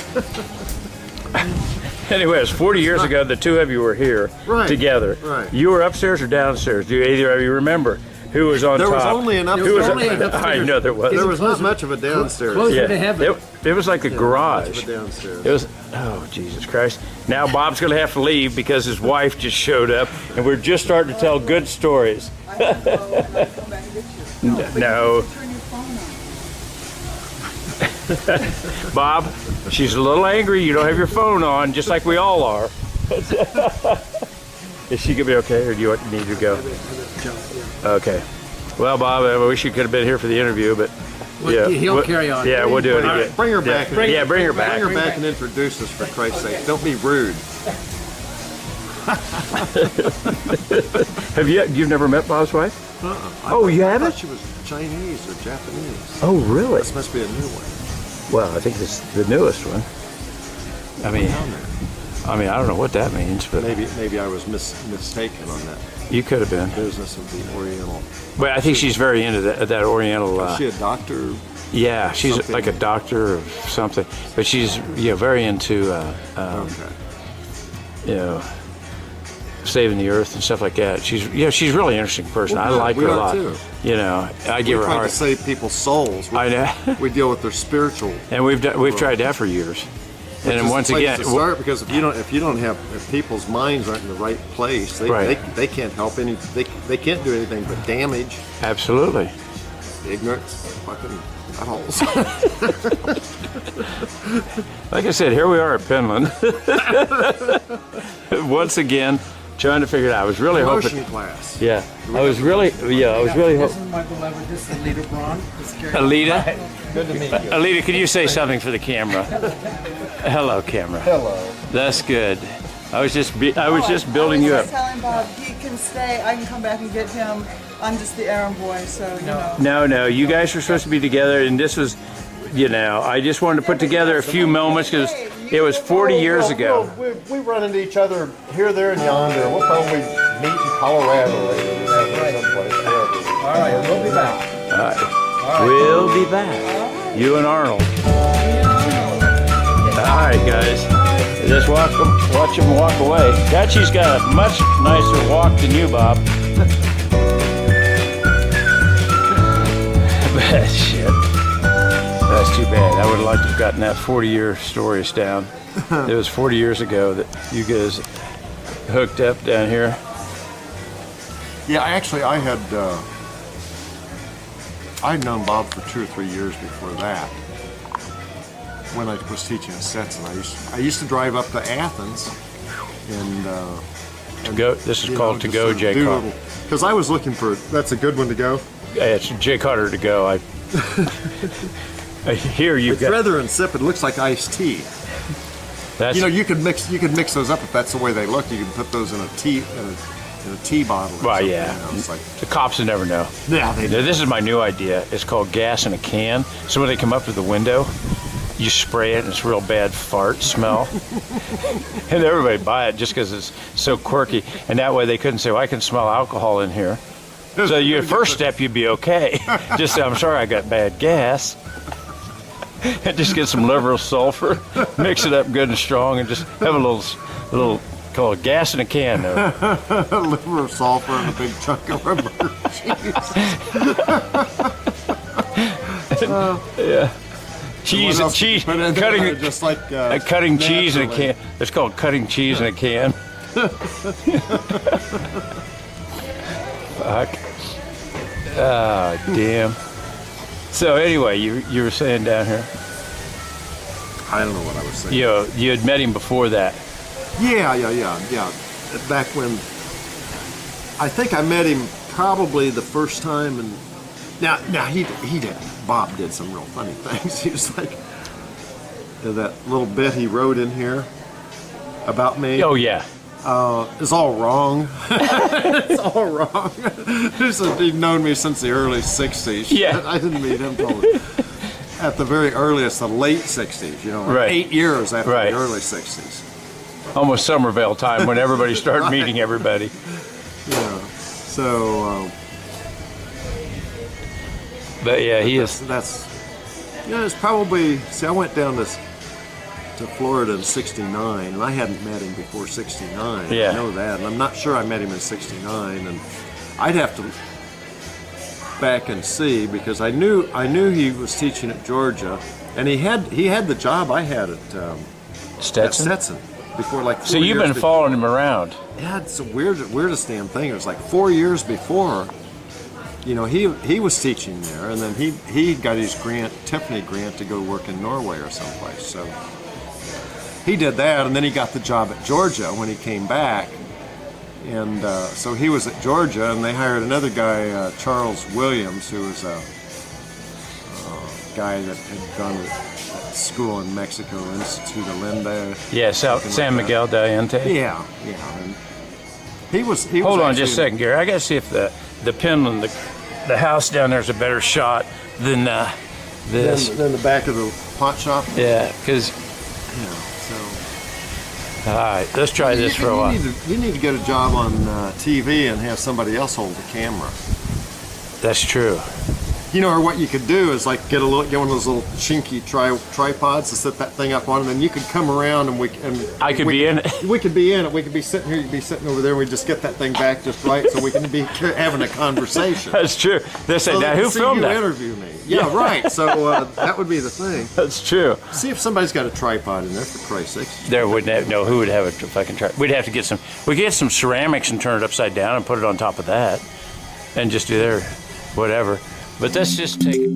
Anyway, it was 40 years ago the two of you were here together. Right. You were upstairs or downstairs? Do either of you remember who was on There top? was only an upstairs. Who was Only an upstairs. I know there was. There was not much of a downstairs. Closer to heaven. It was like a garage. Much of a downstairs. It was, oh, Jesus Christ. Now Bob's going to have to leave because his wife just showed up and we're just starting to tell good stories. No. Bob, she's a little angry. You don't have your phone on, just like we all are. Is she going to be okay, or do you need to go? Okay. Well, Bob, I wish you could have been here for the interview, but yeah, he'll carry on. Yeah, we'll do it All right, again. bring her back. Yeah, bring her back. Bring her back and introduce us, for Christ's sake. Don't be rude. You've never met Bob's wife? Oh, you haven't? I thought she was Chinese or Japanese. Oh, really? This must be a new one. Well, I think it's the newest one. I mean, I don't know what that means, but maybe I was mistaken on that. You could have been. Business of the Oriental. But I think she's very into that Oriental. Is she a doctor? Yeah, she's something? like a doctor or something. But she's very into saving the earth and stuff like that. She's really interesting person. Well, I like her we a are lot. too. I give her a trying heart. to save people's souls. I know. We deal with their spiritual. And we've tried that for years. And then once again, to start, because if people's minds aren't in the right place, they can't help they can't do anything but damage. Absolutely. Ignorance, fucking buttholes. Like I said, here we are at Penland. Once again, trying to figure it out. I was really hoping. Class. Yeah, I was really hoping. This is my beloved, this is Alita Braun. Alita? Good to meet you. Alita, could you say something for the camera? Hello, camera. Hello. That's good. I was just building you up. Telling Bob he can stay. I can come back and get him. I'm just the errand boy, so you know. No, you guys were supposed to be together, and this was, I just wanted to put together a few moments because it was 40 years ago. We run into each other here, there, and yonder. We'll probably meet in Colorado later. All right, we'll be back. All right. We'll be back. You and Arnold. All right, guys. Just watch them walk away. Gotchi's got a much nicer walk than you, Bob. Bad shit. That's too bad. I would have liked to have gotten that 40-year stories down. It was 40 years ago that you guys hooked up down here. Yeah, actually, I'd known Bob for 2 or 3 years before that. When I was teaching at Stetson, I used to drive up to Athens and This is called To Go, Jay Carter. Because I was looking for, that's a good one to go? Yeah, it's Jay Carter To Go. I hear you. It's rather insipid. It looks like iced tea. You could mix those up if that's the way they look. You can put those in a tea bottle. Well, yeah. It's like, the cops will never know. Yeah, this is my new idea. It's called gas in a can. So when they come up to the window, you spray it and it's real bad fart smell. And everybody buy it just because it's so quirky. And that way they couldn't say, well, I can smell alcohol in here. So your first step, you'd be okay. Just say, I'm sorry, I got bad gas. And just get some liberal sulfur, mix it up good and strong, and just have a little called gas in a can. Liver sulfur and a big chunk of rubber cheese. Yeah. Cheese and cheese. Cutting just like cutting cheese in a can. It's called cutting cheese in a can. Fuck. Ah, damn. So anyway, you were saying down here. I don't know what I was saying. You had met him before that. Yeah. Back when I think I met him probably the first time, and now he did. Bob did some real funny things. He was like that little bit he wrote in here about me. Oh yeah. It's all wrong. It's all wrong. He'd known me since the early 60s. Yeah. I didn't meet him till at the very earliest, the late 60s, like Right. 8 years after Right. the early 60s. Almost Somerville time when everybody started meeting everybody. Yeah. So, but yeah, he is. That's it's probably, see, I went down to Florida in 69, and I hadn't met him before 69. Yeah. I know that, and I'm not sure I met him in 69, and I'd have to back and see, because I knew he was teaching at Georgia, and he had the job I had at Stetson? At Stetson before, like 4 So you've years been following him around. Yeah, it's the weirdest damn thing. It was like 4 years before, he was teaching there, and then he got his Tiffany grant to go work in Norway or someplace. So he did that, and then he got the job at Georgia when he came back. And so he was at Georgia, and they hired another guy, Charles Williams, who was a guy that had gone to school in Mexico, Institute of Linde. Yeah, San Miguel de Allende. Yeah. And he was. Hold on just a second, Gary. I got to see if the Penland, the house down there is a better shot than this. Than the back of the pot shop. Yeah, because. All right, let's try this for a while. You need to get a job on TV and have somebody else hold the camera. That's true. Or what you could do is like get one of those little chinky tripods to set that thing up on, and then you could come around and I could be in it. We could be in it. We could be sitting here. You'd be sitting over there. And we just get that thing back just right, so we can be having a conversation. That's true. They say, now who filmed that? Interview me. Yeah, right. So that would be the thing. That's true. See if somebody's got a tripod in there, for Christ's sakes. There wouldn't have, no, who would have a fucking tripod? We'd have to get we get some ceramics and turn it upside down and put it on top of that and just do their whatever. But let's just take